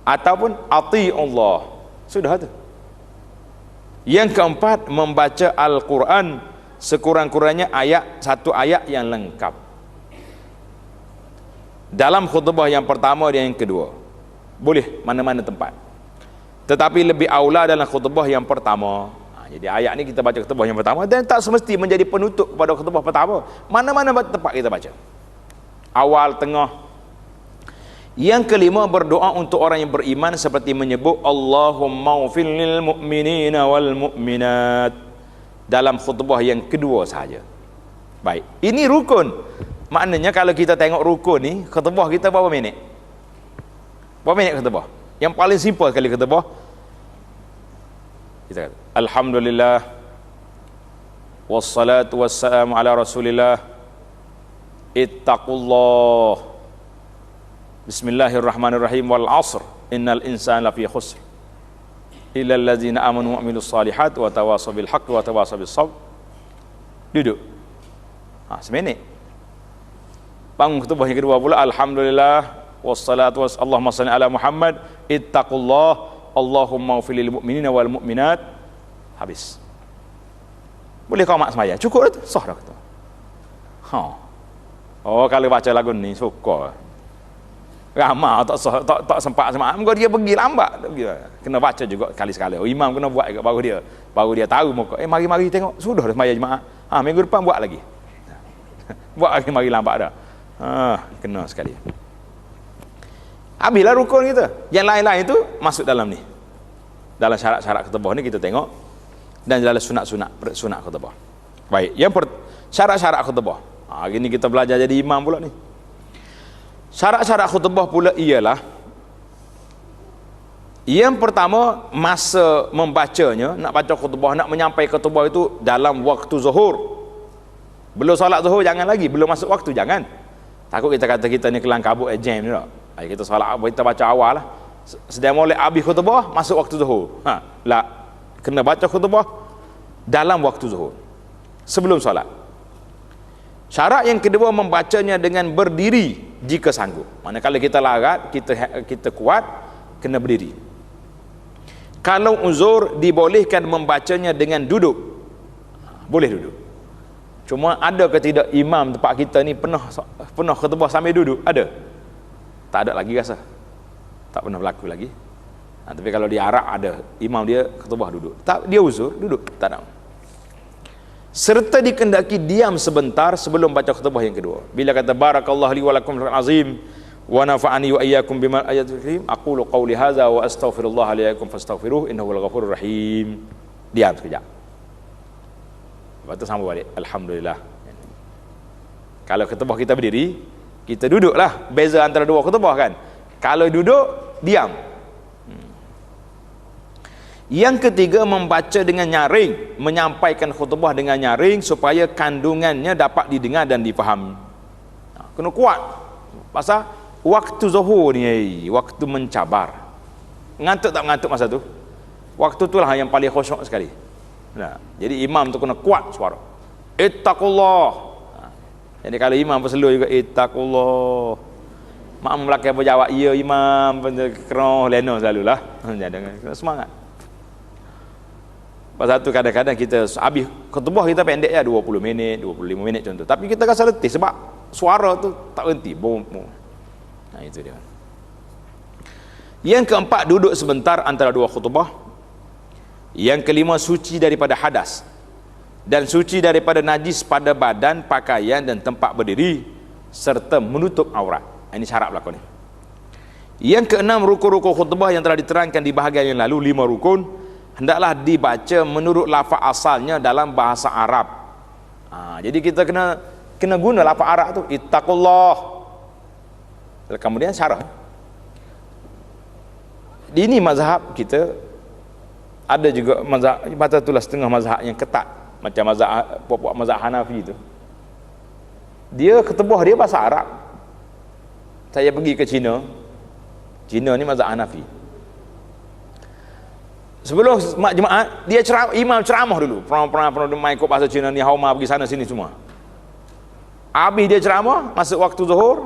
Ataupun ati'ullah. Sudah tu. Yang keempat, membaca Al-Quran sekurang-kurangnya satu ayat yang lengkap dalam khutbah yang pertama dan yang kedua. Boleh mana-mana tempat, tetapi lebih aula dalam khutbah yang pertama. Jadi ayat ni kita baca khutbah yang pertama, dan tak semesti menjadi penutup kepada khutbah pertama. Mana-mana tempat kita baca, awal, tengah. Yang kelima, berdoa untuk orang yang beriman seperti menyebut Allahumma ufil lil mu'minina wal mu'minat dalam khutbah yang kedua sahaja. Baik, ini rukun. Maknanya kalau kita tengok rukun ni, khutbah kita berapa minit? Berapa minit khutbah? Yang paling simple sekali khutbah, kita kata alhamdulillah wassalatu wassalamu ala rasulillah ittaqullah bismillahirrahmanirrahim wal asr innal insana lafi khusr illa allazina amanu wa amilus salihat wa tawasaw bil haqq wa tawasaw bis sabr. Duduk seminit. Bangun khutbah yang kedua pula, alhamdulillah wassalatu Allahumma salli ala Muhammad ittaqullah Allahumma ufil lil mu'minina wal mu'minat. Habis. Boleh kau mak semaya, cukup dah tu, sah dah kata. Oh, kalau baca lagu ni suka ramai tak sempat semak. Muka dia pergi lambat, kena baca juga kali-sekala. Imam kena buat juga, baru dia tahu muka. Mari tengok, sudah dah sembahyang jemaah. Minggu depan buat lagi. Buat lagi, mari lambat dah. Kena sekali. Habislah rukun kita. Yang lain-lain itu masuk dalam ni. Dalam syarat-syarat khutbah ni kita tengok, dan dalam sunat khutbah. Baik, yang syarat-syarat khutbah. Hari ni kita belajar jadi imam pula ni. Syarat-syarat khutbah pula ialah, yang pertama, masa membacanya, nak baca khutbah, nak menyampaikan khutbah itu dalam waktu zuhur. Belum solat zuhur jangan lagi, belum masuk waktu jangan. Takut kita kata kita ni kelang kabut jam ni tak. Kita solat, kita baca awal lah. Sedang mulai habis khutbah, masuk waktu zuhur. Kena baca khutbah dalam waktu zuhur, sebelum solat. Syarat yang kedua, membacanya dengan berdiri jika sanggup. Manakala kita larat, kita kuat, kena berdiri. Kalau uzur, dibolehkan membacanya dengan duduk. Boleh duduk. Cuma ada ke tidak imam tempat kita ni pernah khutbah sambil duduk? Ada? Tak ada lagi rasa. Tak pernah berlaku lagi. Tapi kalau di Arab ada, imam dia khutbah duduk. Tak, dia uzur, duduk. Tak nak. Serta dikendaki diam sebentar sebelum baca khutbah yang kedua. Bila kata barakallahu li wa lakum fil azim wa nafa'ani wa iyyakum bima ayatul karim, aqulu qawli hadza wa astaghfirullah li wa lakum fastaghfiruh innahu al-ghafurur rahim. Diam sekejap. Lepas tu sambung balik. Alhamdulillah. Kalau khutbah kita berdiri, kita duduklah. Beza antara dua khutbah kan. Kalau duduk, diam. Yang ketiga, membaca dengan nyaring, menyampaikan khutbah dengan nyaring supaya kandungannya dapat didengar dan difahami. Kena kuat. Pasal waktu zuhur ni, waktu mencabar. Ngantuk tak mengantuk masa tu? Waktu itulah yang paling khusyuk sekali. Nah, jadi imam tu kena kuat suara. Ittaqullah. Jadi kalau imam perselu juga ittaqullah. Makmum belakang berjawab, ya imam, kerana lena selalulah. Jangan kena semangat. Pasal tu kadang-kadang kita habis khutbah kita pendek ya 20 minit, 25 minit contoh. Tapi kita rasa letih sebab suara tu tak berhenti. Nah, itu dia. Yang keempat, duduk sebentar antara dua khutbah. Yang kelima, suci daripada hadas dan suci daripada najis pada badan, pakaian dan tempat berdiri serta menutup aurat. Ini syarat berlaku ni. Yang keenam, rukun-rukun khutbah yang telah diterangkan di bahagian yang lalu, 5 rukun, hendaklah dibaca menurut lafaz asalnya dalam bahasa Arab. Jadi kita kena guna lafaz Arab tu, ittaqullah. Kemudian syarah. Ini mazhab kita. Ada juga mazhab, mata itulah setengah mazhab yang ketat, macam mazhab Hanafi tu. Dia khutbah dia bahasa Arab. Saya pergi ke China ni mazhab Hanafi. Sebelum jemaat, dia imam ceramah dulu. Pernah main ikut bahasa Cina ni, hauma pergi sana sini semua. Habis dia ceramah, masuk waktu zuhur,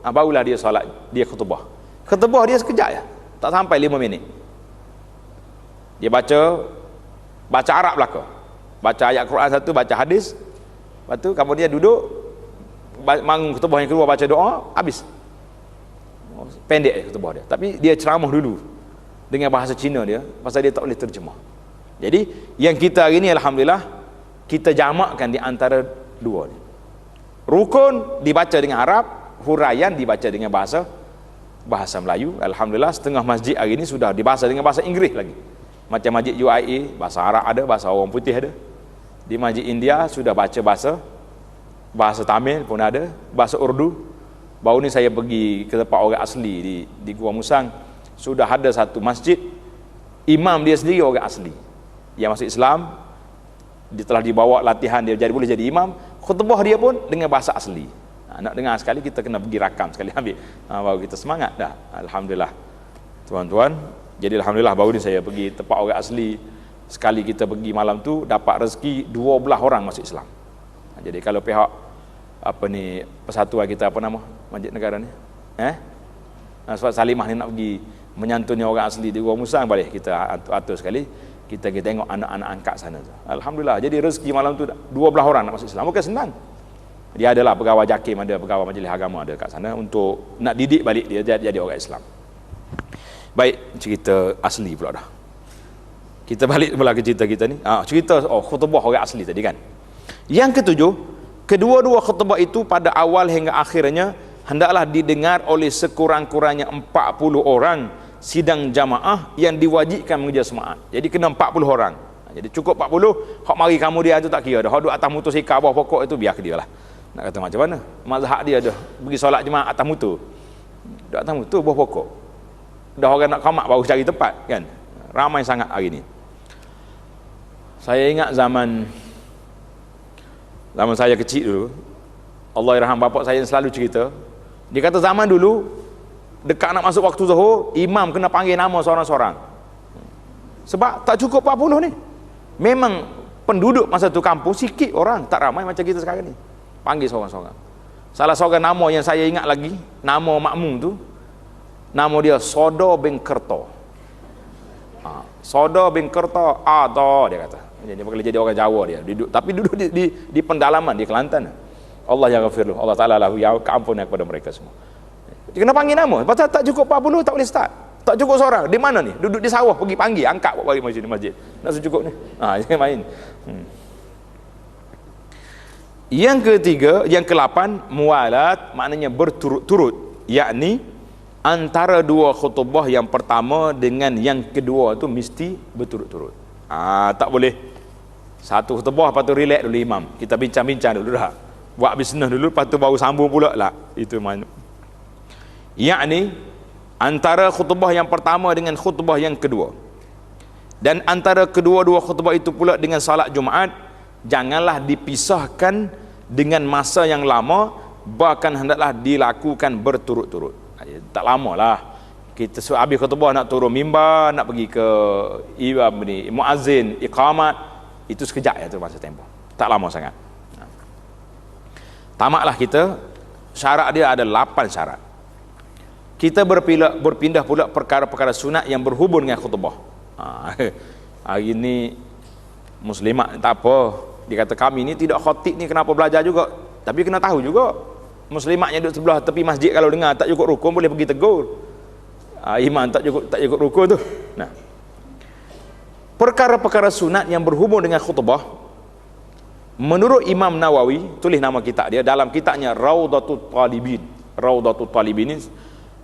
barulah dia solat, dia khutbah. Khutbah dia sekejap ya, tak sampai 5 minit. Dia baca Arab belaka. Baca ayat Quran satu, baca hadis. Lepas tu kemudian duduk, manggung khutbah yang kedua, baca doa, habis. Pendek khutbah dia. Tapi dia ceramah dulu dengan bahasa Cina dia, pasal dia tak boleh terjemah. Jadi yang kita hari ni alhamdulillah kita jamakkan di antara dua ni. Rukun dibaca dengan Arab, huraian dibaca dengan bahasa Melayu. Alhamdulillah setengah masjid hari ni sudah dibaca dengan bahasa Inggeris lagi. Macam masjid UIA, bahasa Arab ada, bahasa orang putih ada. Di masjid India sudah baca bahasa Tamil pun ada, bahasa Urdu. Baru ni saya pergi ke tempat orang asli di Gua Musang. Sudah ada satu masjid, imam dia sendiri orang asli yang masuk Islam. Dia telah dibawa latihan, dia boleh jadi imam. Khutbah dia pun dengan bahasa asli. Nak dengar sekali, kita kena pergi rakam sekali ambil. Baru kita semangat dah. Alhamdulillah tuan-tuan. Jadi alhamdulillah baru ni saya pergi tempat orang asli. Sekali kita pergi malam tu dapat rezeki 12 orang masuk Islam. Jadi kalau pihak persatuan kita, apa nama masjid negara ni, Sebab Salimah ni nak pergi menyantuni orang asli di Gua Musang, boleh kita atur sekali. Kita tengok anak-anak angkat sana tu. Alhamdulillah. Jadi rezeki malam tu 12 orang nak masuk Islam. Bukan senang. Dia adalah pegawai JAKIM, ada pegawai majlis agama ada kat sana untuk nak didik balik dia jadi orang Islam. Baik, cerita asli pula dah. Kita balik pula ke cerita kita ni. Cerita khutbah orang asli tadi kan. Yang ketujuh, kedua-dua khutbah itu pada awal hingga akhirnya hendaklah didengar oleh sekurang-kurangnya 40 orang sidang jamaah yang diwajibkan mengejar semaat. Jadi kena 40 orang. Jadi cukup 40, hak mari kamu dia tu tak kira dah. Hak duduk atas motosikal bawah pokok itu biar ke dia lah. Nak kata macam mana? Mazhab dia dah pergi solat jemaah atas motor. Duduk atas motor bawah pokok. Dah orang nak qamat baru cari tempat kan. Ramai sangat hari ni. Saya ingat zaman saya kecil dulu, Allah irham bapak saya selalu cerita. Dia kata zaman dulu dekat nak masuk waktu zuhur, imam kena panggil nama seorang-seorang. Sebab tak cukup 40 ni. Memang penduduk masa tu kampung sikit orang, tak ramai macam kita sekarang ni. Panggil seorang-seorang. Salah seorang nama yang saya ingat lagi, nama makmum tu, nama dia Sodo bin Kerto. Sodo bin Kerto ada, dia kata. Dia bakal jadi orang Jawa dia. Tapi duduk di pendalaman di Kelantan. Allah yang ghafir, Allah Taala lah yang keampunan kepada mereka semua. Dia kena panggil nama. Pasal tak cukup 40 tak boleh start. Tak cukup seorang. Di mana ni? Duduk di sawah, pergi panggil, angkat buat balik masjid. Nak secukup ni. Jangan main. Yang ketiga, yang ke-8, mualat, maknanya berturut-turut, yakni antara dua khutbah yang pertama dengan yang kedua tu mesti berturut-turut. Tak boleh satu khutbah lepas tu relax dulu imam, kita bincang-bincang dulu dah, buat bisnes dulu, lepas tu baru sambung pula lah. Itu mana, yakni antara khutbah yang pertama dengan khutbah yang kedua, dan antara kedua-dua khutbah itu pula dengan salat Jumaat, janganlah dipisahkan dengan masa yang lama, bahkan hendaklah dilakukan berturut-turut. Tak lama lah kita habis khutbah nak turun mimbar, nak pergi ke muazzin iqamat, itu sekejap ya tu masa tempoh, tak lama sangat. Tamatlah kita, syarat dia ada 8 syarat. Kita berpindah pula perkara-perkara sunat yang berhubung dengan khutbah. Hari ni muslimat tak apa, dia kata kami ni tidak khatib ni kenapa belajar juga, tapi kena tahu juga muslimat yang duduk sebelah tepi masjid kalau dengar tak cukup rukun boleh pergi tegur. Iman tak cukup rukun tu. Nah, perkara-perkara sunat yang berhubung dengan khutbah, menurut Imam Nawawi, tulis nama kitab dia dalam kitabnya Raudatul Talibin. Raudatul Talibin ni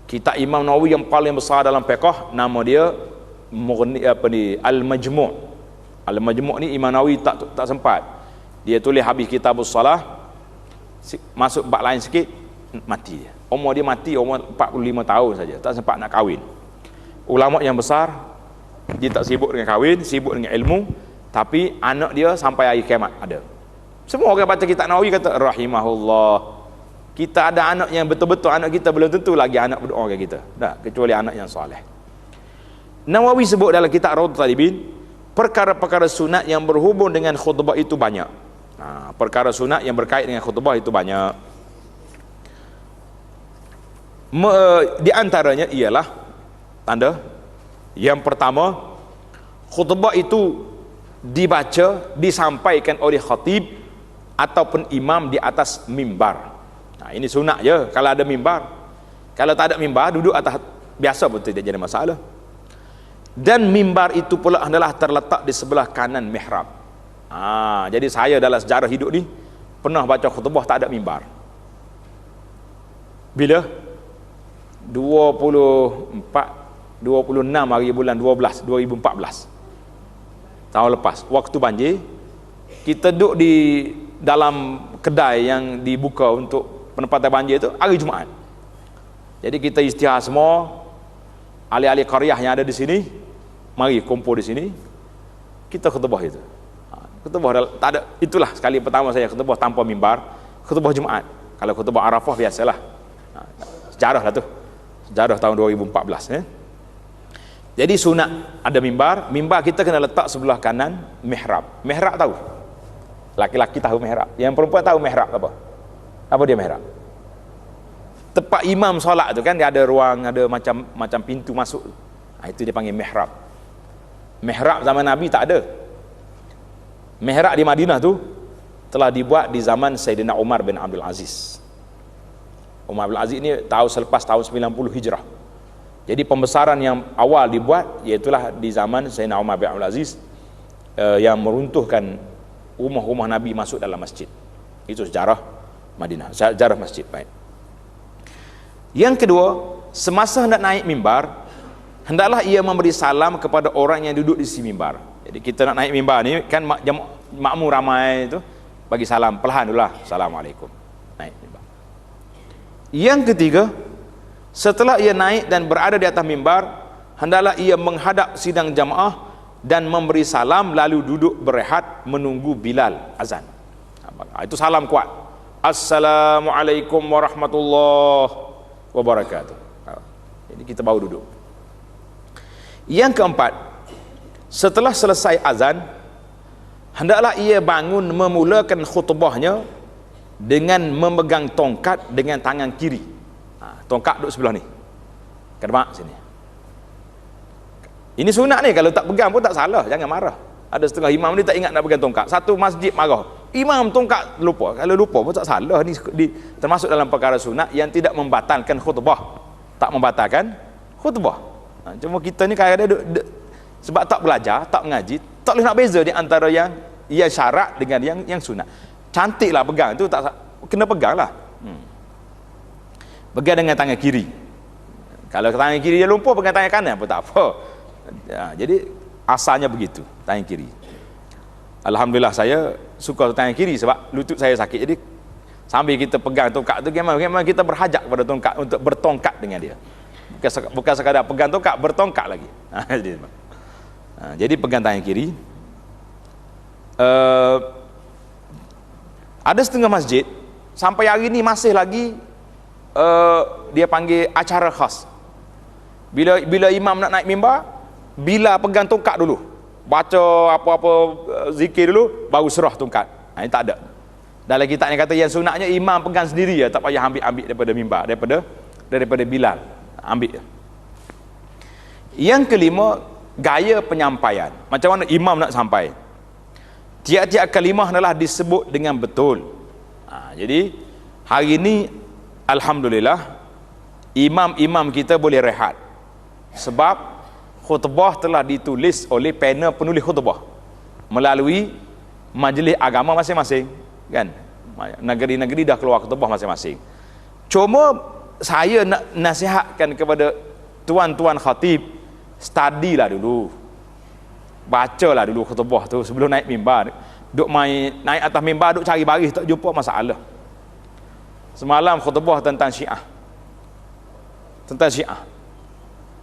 kitab Imam Nawawi yang paling besar dalam fiqh, nama dia Al-Majmu'. Al-Majmu' ni Imam Nawawi tak sempat. Dia tulis habis kitabus salah, masuk bab lain sikit, mati dia. Umur dia mati umur 45 tahun saja, tak sempat nak kahwin. Ulama yang besar, dia tak sibuk dengan kahwin, sibuk dengan ilmu, tapi anak dia sampai hari kiamat ada. Semua orang baca kitab Nawawi kata rahimahullah. Kita ada anak yang betul-betul anak kita, belum tentu lagi anak berdoa ke kita. Tak, kecuali anak yang soleh. Nawawi sebut dalam kitab Raudatul Talibin, perkara-perkara sunat yang berhubung dengan khutbah itu banyak. Perkara sunat yang berkait dengan khutbah itu banyak. Di antaranya ialah tanda yang pertama, khutbah itu disampaikan oleh khatib ataupun imam di atas mimbar. Ini sunat je kalau ada mimbar. Kalau tak ada mimbar, duduk atas biasa pun tidak jadi masalah. Dan mimbar itu pula adalah terletak di sebelah kanan mihrab. Jadi saya dalam sejarah hidup ni pernah baca khutbah tak ada mimbar. Bila 26 hari bulan 12 2014 tahun lepas, waktu banjir, kita duduk di dalam kedai yang dibuka untuk penempatan banjir itu hari Jumaat. Jadi kita istihar semua, ahli-ahli qaryah yang ada di sini, mari kumpul di sini, kita khutbah itu. Khutbah tak ada, itulah sekali pertama saya khutbah tanpa mimbar, khutbah Jumaat. Kalau khutbah Arafah biasalah. Sejarah lah tu. Sejarah tahun 2014 Jadi sunat ada mimbar. Mimbar kita kena letak sebelah kanan mihrab. Mihrab tahu? Laki-laki tahu mihrab. Yang perempuan tahu mihrab apa? Apa dia mihrab? Tempat imam solat tu kan, dia ada ruang, ada macam pintu masuk. Itu dia panggil mihrab. Mihrab zaman Nabi tak ada. Mihrab di Madinah tu telah dibuat di zaman Sayyidina Umar bin Abdul Aziz. Umar bin Aziz ni selepas tahun 90 Hijrah. Jadi pembesaran yang awal dibuat iaitulah di zaman Sayyidina Umar bin Abdul Aziz, yang meruntuhkan rumah-rumah Nabi masuk dalam masjid. Itu sejarah Madinah, sejarah masjid. Baik. Yang kedua, semasa hendak naik mimbar, hendaklah ia memberi salam kepada orang yang duduk di sisi mimbar. Jadi kita nak naik mimbar ni kan makmum ramai tu, bagi salam perlahan dululah. Assalamualaikum. Naik mimbar. Yang ketiga, setelah ia naik dan berada di atas mimbar, hendaklah ia menghadap sidang jamaah dan memberi salam, lalu duduk berehat menunggu Bilal azan. Itu salam kuat. Assalamualaikum warahmatullahi wabarakatuh. Jadi kita baru duduk. Yang keempat, setelah selesai azan, hendaklah ia bangun memulakan khutbahnya dengan memegang tongkat dengan tangan kiri. Tongkat duduk sebelah ni, ke depan sini. Ini sunat ni, kalau tak pegang pun tak salah, jangan marah. Ada setengah imam ni tak ingat nak pegang tongkat, satu masjid marah, imam tongkat lupa. Kalau lupa pun tak salah. Ni termasuk dalam perkara sunat yang tidak membatalkan khutbah, tak membatalkan khutbah. Cuma kita ni kadang-kadang sebab tak belajar, tak mengaji, tak boleh nak beza di antara yang syarat dengan yang sunat. Cantiklah pegang tu, tak kena pegang lah. Pegang dengan tangan kiri. Kalau tangan kiri dia lumpur, pegang tangan kanan pun tak apa. Jadi asalnya begitu, tangan kiri. Alhamdulillah saya suka tangan kiri sebab lutut saya sakit. Jadi sambil kita pegang tongkat tu, memang kita berhajat kepada tongkat untuk bertongkat dengan dia. Bukan sekadar pegang tongkat, bertongkat lagi. Jadi pegang tangan kiri. Ada setengah masjid sampai hari ni masih lagi dia panggil acara khas. Bila imam nak naik mimbar, bila pegang tongkat dulu, baca apa-apa zikir dulu, baru serah tongkat. Ini tak ada. Dalam kitab ni kata yang sunatnya imam pegang sendiri ya, tak payah ambil daripada mimbar, daripada Bilal, ambil. Yang kelima, gaya penyampaian. Macam mana imam nak sampai? Tiap-tiap kalimah adalah disebut dengan betul. Jadi hari ini alhamdulillah imam-imam kita boleh rehat sebab khutbah telah ditulis oleh panel penulis khutbah melalui majlis agama masing-masing, kan? Negeri-negeri dah keluar khutbah masing-masing. Cuma saya nak nasihatkan kepada tuan-tuan khatib, studilah dulu, bacalah dulu khutbah tu sebelum naik mimbar. Duk naik atas mimbar, duk cari baris tak jumpa, masalah. Semalam khutbah tentang Syiah,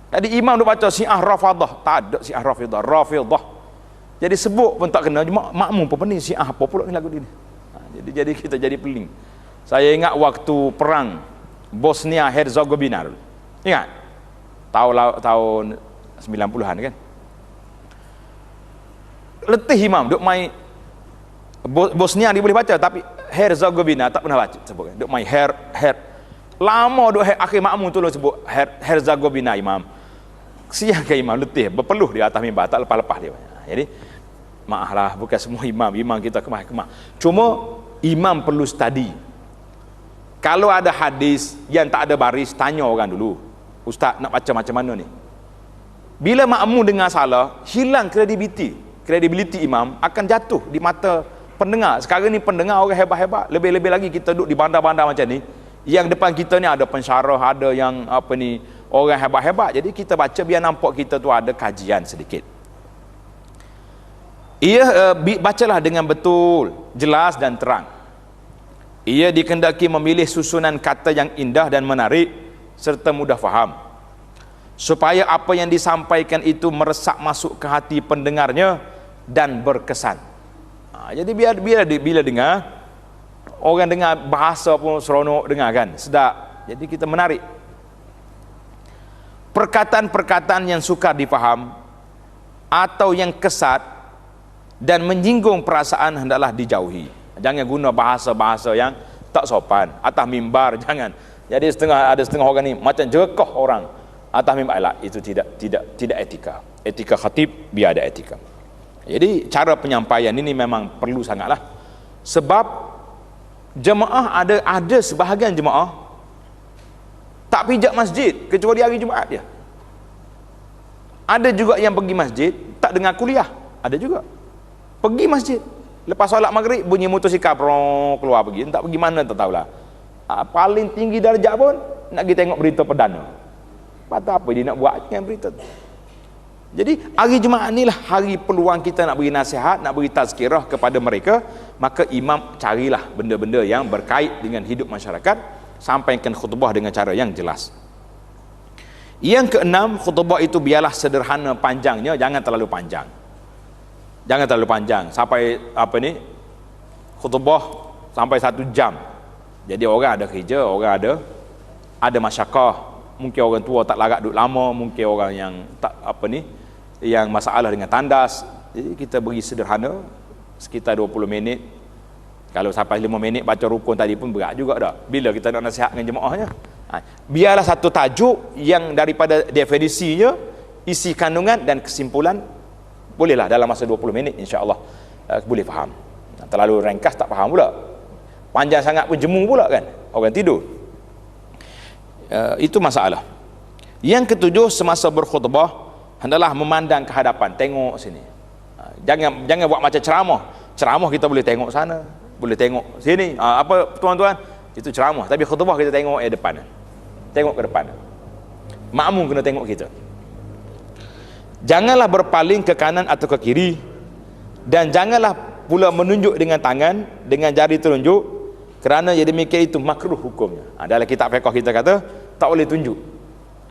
jadi imam duk baca Syiah Rafidah, tak ada Syiah Rafidah. Jadi sebut pun tak kena, makmum pun pening, Syiah apa pula ni lagu ni. Jadi kita jadi peling. Saya ingat waktu perang Bosnia Herzegovina dulu, ingat tahun 90-an kan, letih imam duk main Bosnia dia boleh baca, tapi Herzegovina tak pernah baca sebut. Duk main lama duk akhir makmum tolong sebut Herzegovina imam. Kesian ke imam, letih, berpeluh di atas mimbar, tak lepas-lepas dia. Jadi maaflah, bukan semua imam kita kemah-kemah. Cuma imam perlu study. Kalau ada hadis yang tak ada baris, tanya orang dulu, ustaz nak baca macam mana ni? Bila makmum dengar salah, hilang kredibiliti imam, akan jatuh di mata pendengar. Sekarang ni pendengar orang hebat-hebat, lebih-lebih lagi kita duduk di bandar-bandar macam ni, yang depan kita ni ada pensyarah, ada yang orang hebat-hebat. Jadi kita baca biar nampak kita tu ada kajian sedikit. Ia bacalah dengan betul, jelas dan terang. Ia dikehendaki memilih susunan kata yang indah dan menarik serta mudah faham, supaya apa yang disampaikan itu meresap masuk ke hati pendengarnya dan berkesan. Jadi bila dengar, orang dengar bahasa pun seronok dengar, kan, sedap. Jadi kita menarik. Perkataan-perkataan yang sukar difaham atau yang kesat dan menyinggung perasaan hendaklah dijauhi. Jangan guna bahasa-bahasa yang tak sopan atas mimbar, jangan. Jadi ada setengah orang ni macam jekoh orang atas mimbar, lah, itu tidak etika. Etika khatib biar ada etika. Jadi cara penyampaian ini memang perlu sangatlah. Sebab jemaah ada sebahagian jemaah tak pijak masjid kecuali hari Jumaat dia. Ada juga yang pergi masjid tak dengar kuliah, ada juga. Pergi masjid, lepas solat maghrib bunyi motosikal keluar pergi, tak pergi mana tak tahulah. Paling tinggi darjat pun nak pergi tengok berita perdana. Patut apa dia nak buat dengan berita tu. Jadi hari Jumaat inilah hari peluang kita nak beri nasihat, nak beri tazkirah kepada mereka. Maka imam carilah benda-benda yang berkait dengan hidup masyarakat, sampaikan khutbah dengan cara yang jelas. Yang keenam, khutbah itu biarlah sederhana panjangnya, jangan terlalu panjang. Jangan terlalu panjang sampai khutbah sampai 1 jam. Jadi orang ada kerja, orang ada masyarakat. Mungkin orang tua tak larat duduk lama, mungkin orang yang tak yang masalah dengan tandas. Jadi kita beri sederhana, sekitar 20 minit Kalau sampai 5 minit baca rukun tadi pun berat juga dah. Bila kita nak nasihat dengan jemaahnya? Biarlah satu tajuk yang daripada definisinya, isi kandungan dan kesimpulan, bolehlah dalam masa 20 minit insya-Allah boleh faham. Terlalu ringkas tak faham pula. Panjang sangat pun jemu pula kan. Orang tidur. Itu masalah. Yang ketujuh, semasa berkhutbah hendaklah memandang ke hadapan, tengok sini. Jangan buat macam ceramah. Ceramah kita boleh tengok sana, boleh tengok sini. Apa tuan-tuan? Itu ceramah. Tapi khutbah kita tengok depan. Tengok ke depan. Makmum kena tengok kita. Janganlah berpaling ke kanan atau ke kiri, dan janganlah pula menunjuk dengan tangan, dengan jari telunjuk, kerana jadi demikian itu makruh hukumnya. Dalam kitab fiqh kita kata tak boleh tunjuk.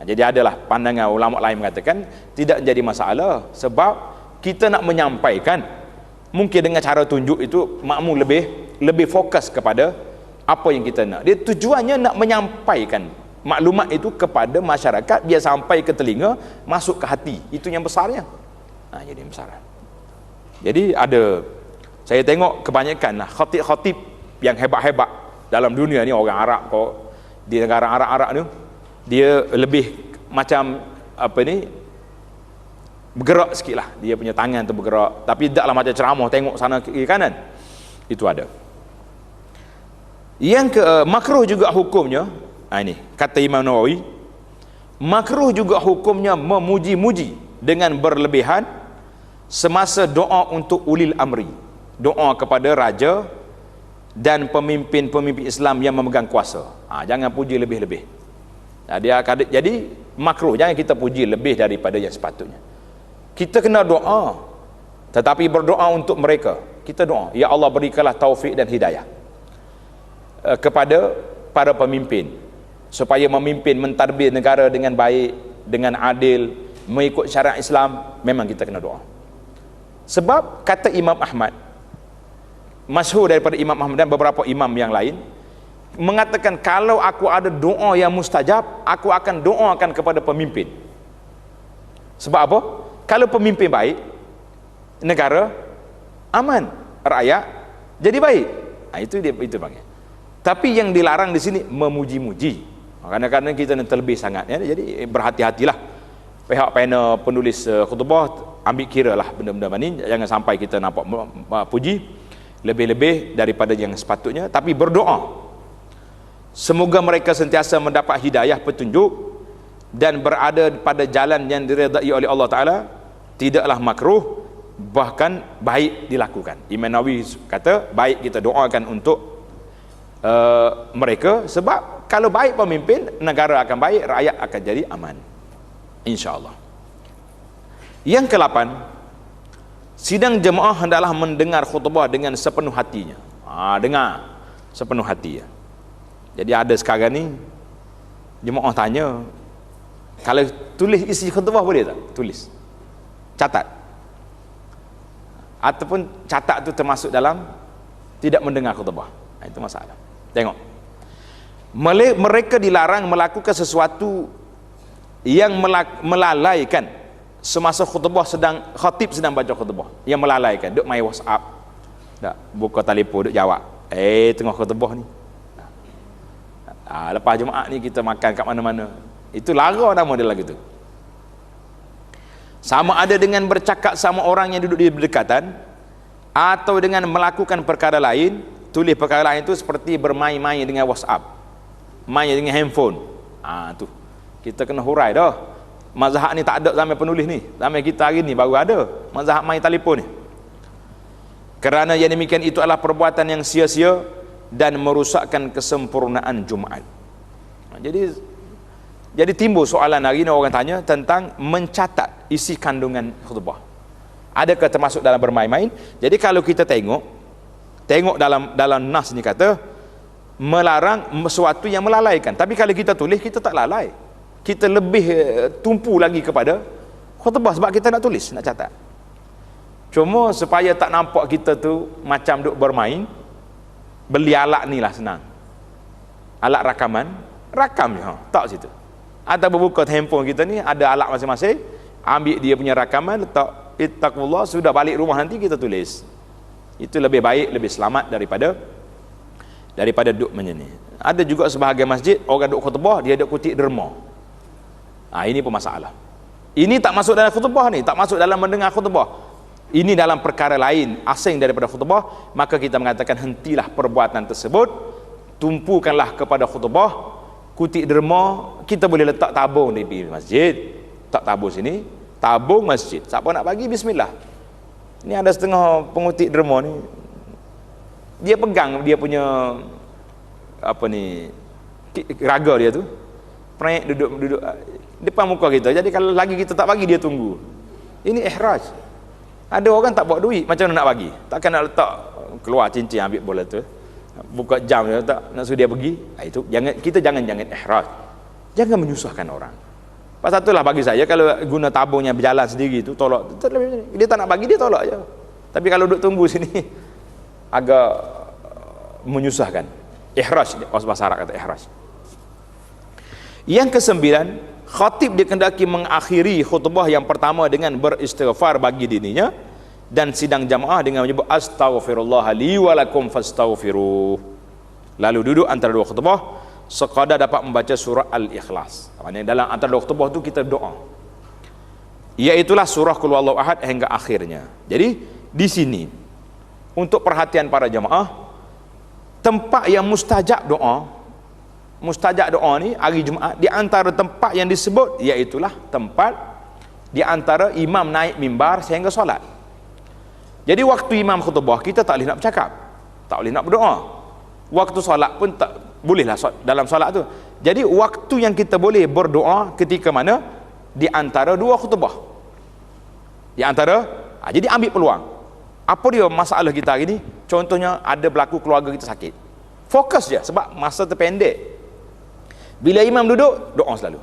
Jadi adalah pandangan ulama lain mengatakan tidak jadi masalah, sebab kita nak menyampaikan, mungkin dengan cara tunjuk itu makmum lebih fokus kepada apa yang kita nak. Dia tujuannya nak menyampaikan maklumat itu kepada masyarakat, biar sampai ke telinga, masuk ke hati. Itu yang besarnya. Jadi besar. Jadi ada, saya tengok kebanyakan khatib-khatib yang hebat-hebat dalam dunia ni, orang Arab kok, di negara Arab-Arab ni, dia lebih macam apa ni, bergerak sikit lah, dia punya tangan tu bergerak, tapi taklah macam ceramah tengok sana kiri kanan. Itu ada. Yang ke makruh juga hukumnya, ini kata Imam Nawawi, makruh juga hukumnya memuji-muji dengan berlebihan semasa doa untuk ulil amri, doa kepada raja dan pemimpin-pemimpin Islam yang memegang kuasa. Jangan puji lebih-lebih. Jadi makruh, jangan kita puji lebih daripada yang sepatutnya. Kita kena doa, tetapi berdoa untuk mereka. Kita doa, ya Allah berikanlah taufik dan hidayah kepada para pemimpin, supaya memimpin, mentadbir negara dengan baik, dengan adil, mengikut syariat Islam. Memang kita kena doa. Sebab kata Imam Ahmad, masyhur daripada Imam Ahmad dan beberapa imam yang lain, mengatakan kalau aku ada doa yang mustajab, aku akan doakan kepada pemimpin. Sebab apa? Kalau pemimpin baik, negara aman, rakyat jadi baik. Itu dia, itu bang. Tapi yang dilarang di sini memuji-muji. Kadang-kadang kita nak terlebih sangat, ya. Jadi berhati-hatilah. Pihak panel penulis khutbah ambil kira lah benda-benda ni, jangan sampai kita nampak puji lebih-lebih daripada yang sepatutnya. Tapi berdoa semoga mereka sentiasa mendapat hidayah, petunjuk, dan berada pada jalan yang diredai oleh Allah Ta'ala. Tidaklah makruh, bahkan baik dilakukan. Imam Nawawi kata baik kita doakan untuk mereka, sebab kalau baik pemimpin, negara akan baik, rakyat akan jadi aman, insya-Allah. Yang ke-8, sidang jemaah hendaklah mendengar khutbah dengan sepenuh hatinya. Dengar sepenuh hati, ya. Jadi ada sekarang ni jemaah tanya, kalau tulis isi khutbah boleh tak? Tulis, catat. Ataupun catat tu termasuk dalam tidak mendengar khutbah. Itu masalah. Tengok, mereka dilarang melakukan sesuatu yang melalaikan semasa khutbah, khatib sedang baca khutbah, yang melalaikan, duk main WhatsApp, dak buka telefon, duk jawab tengah khutbah ni. Lepas Jumaat ni kita makan kat mana-mana. Itu lara nama dia lagu tu. Sama ada dengan bercakap sama orang yang duduk di berdekatan, atau dengan melakukan perkara lain. Tulis perkara lain itu seperti bermain-main dengan WhatsApp, main dengan handphone. Tu kita kena hurai dah. Mazhab ni tak ada zaman penulis ni, zaman kita hari ni baru ada mazhab main telefon ni. Kerana yang demikian itu adalah perbuatan yang sia-sia dan merusakkan kesempurnaan Jumaat. Jadi timbul soalan hari ni, orang tanya tentang mencatat isi kandungan khutbah. Adakah termasuk dalam bermain-main? Jadi kalau kita tengok dalam nas ni kata melarang sesuatu yang melalaikan. Tapi kalau kita tulis, kita tak lalai, kita lebih tumpu lagi kepada khutbah, sebab kita nak tulis, nak catat. Cuma supaya tak nampak kita tu macam duk bermain, beli alat ni lah senang, alat rakaman, rakam je, tak situ. Atau berbuka handphone kita ni, ada alat masing-masing, ambil dia punya rakaman, letak ittaqullah, sudah balik rumah nanti kita tulis. Itu lebih baik, lebih selamat daripada duduk macam ni. Ada juga sebahagian masjid orang duduk khutbah dia duduk kutip derma. Ini pun masalah. Ini tak masuk dalam khutbah ni, tak masuk dalam mendengar khutbah. Ini dalam perkara lain, asing daripada khutbah, maka kita mengatakan hentilah perbuatan tersebut, tumpukanlah kepada khutbah. Kutip derma, kita boleh letak tabung di masjid, tak tabung sini, tabung masjid. Siapa nak bagi, bismillah. Ini ada setengah pengutip derma ni, dia pegang dia punya raga dia tu, duduk depan muka kita. Jadi kalau lagi kita tak bagi, dia tunggu. Ini ihraj. Ada orang tak bawa duit, macam mana nak bagi? Takkan nak letak keluar cincin ambil bola tu, buka jam dia tak nak suruh dia pergi. Itu kita jangan ihraj, jangan menyusahkan orang. Pasal itulah bagi saya, kalau guna tabungnya berjalan sendiri tu, tolak, dia tak nak bagi, dia tolak je. Tapi kalau duduk tunggu sini agak menyusahkan. Ihraj, bahasa Arab kata ihraj. Yang kesembilan, khatib dikendaki mengakhiri khutbah yang pertama dengan beristighfar bagi dirinya, dan sidang jamaah dengan menyebut astaghfirullah li wa lakum fastaghfiruh. Lalu duduk antara dua khutbah sekadar dapat membaca surah Al-Ikhlas. Maksudnya dalam antara dua khutbah tu kita doa, iaitulah surah Qul Huwallahu Ahad hingga akhirnya. Jadi di sini untuk perhatian para jamaah, tempat yang mustajab doa ni hari Jumaat, di antara tempat yang disebut iaitulah tempat di antara imam naik mimbar sehingga solat. Jadi waktu imam khutbah kita tak boleh nak bercakap, tak boleh nak berdoa. Waktu solat pun tak bolehlah dalam solat tu. Jadi waktu yang kita boleh berdoa ketika mana? Di antara dua khutbah. Jadi ambil peluang. Apa dia masalah kita hari ni? Contohnya ada berlaku keluarga kita sakit. Fokus je sebab masa terpendek. Bila imam duduk, doa selalu.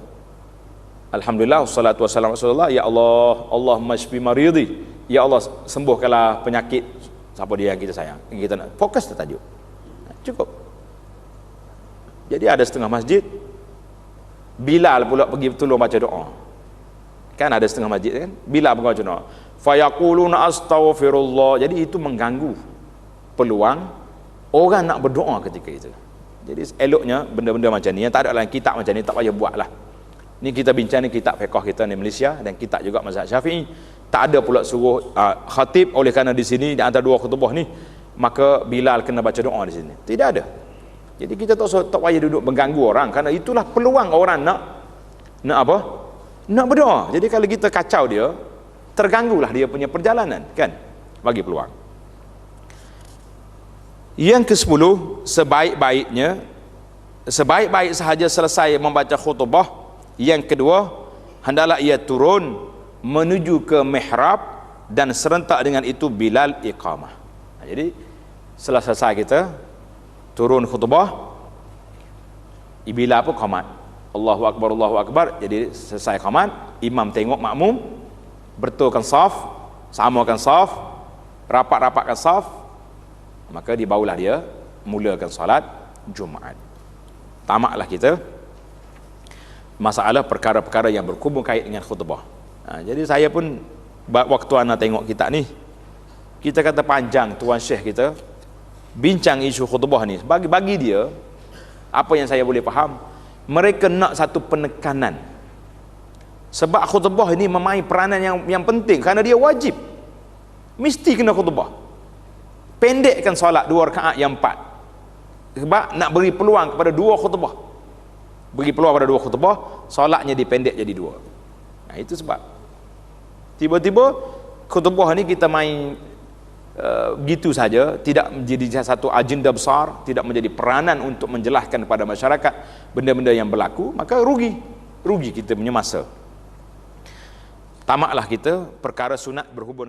Alhamdulillah, wassalatu wassalamu Rasulullah. Ya Allah, Allahumma shfi maridi. Ya Allah, sembuhkanlah penyakit siapa dia yang kita sayang. Kita nak fokus tertajuk. Cukup. Jadi ada setengah masjid Bilal pula pergi tolong baca doa. Kan ada setengah masjid kan, Bilal baca doa. Fayaquluna astaghfirullah. Jadi itu mengganggu peluang orang nak berdoa ketika itu. Jadi eloknya benda-benda macam ni yang tak ada dalam kitab macam ni tak payah buatlah. Ni kita bincang ni kitab fiqh kita ni Malaysia, dan kitab juga mazhab Syafi'i. Tak ada pula suruh khatib, oleh kerana di sini di antara dua khutbah ni maka Bilal kena baca doa di sini. Tidak ada. Jadi kita tak payah duduk mengganggu orang, kerana itulah peluang orang nak apa? Nak berdoa. Jadi kalau kita kacau dia, terganggulah dia punya perjalanan, kan? Bagi peluang. Yang ke-10, sebaik-baik sahaja selesai membaca khutbah, yang kedua, hendaklah ia turun menuju ke mihrab, dan serentak dengan itu Bilal iqamah. Jadi selesai kita turun khutbah, Bilal pun qamat. Allahu Akbar, Allahu Akbar. Jadi selesai qamat, imam tengok makmum, betulkan saf, samakan saf, rapat-rapatkan saf, maka dibawalah dia mulakan salat Jumaat. Tamaklah kita masalah perkara-perkara yang berhubung kait dengan khutbah. Jadi saya pun waktu anak tengok kitab ni, kita kata panjang tuan syekh kita bincang isu khutbah ni. Bagi dia, apa yang saya boleh faham, mereka nak satu penekanan. Sebab khutbah ini memain peranan yang penting, kerana dia wajib. Mesti kena khutbah. Pendekkan solat 2 rakaat yang 4. Sebab nak beri peluang kepada 2 khutbah. Beri peluang pada 2 khutbah, solatnya dipendek jadi 2. Itu sebab tiba-tiba khutbah ni kita main begitu saja, tidak menjadi satu agenda besar, tidak menjadi peranan untuk menjelaskan kepada masyarakat benda-benda yang berlaku, maka rugi kita punya masa. Tamaklah kita perkara sunat berhubung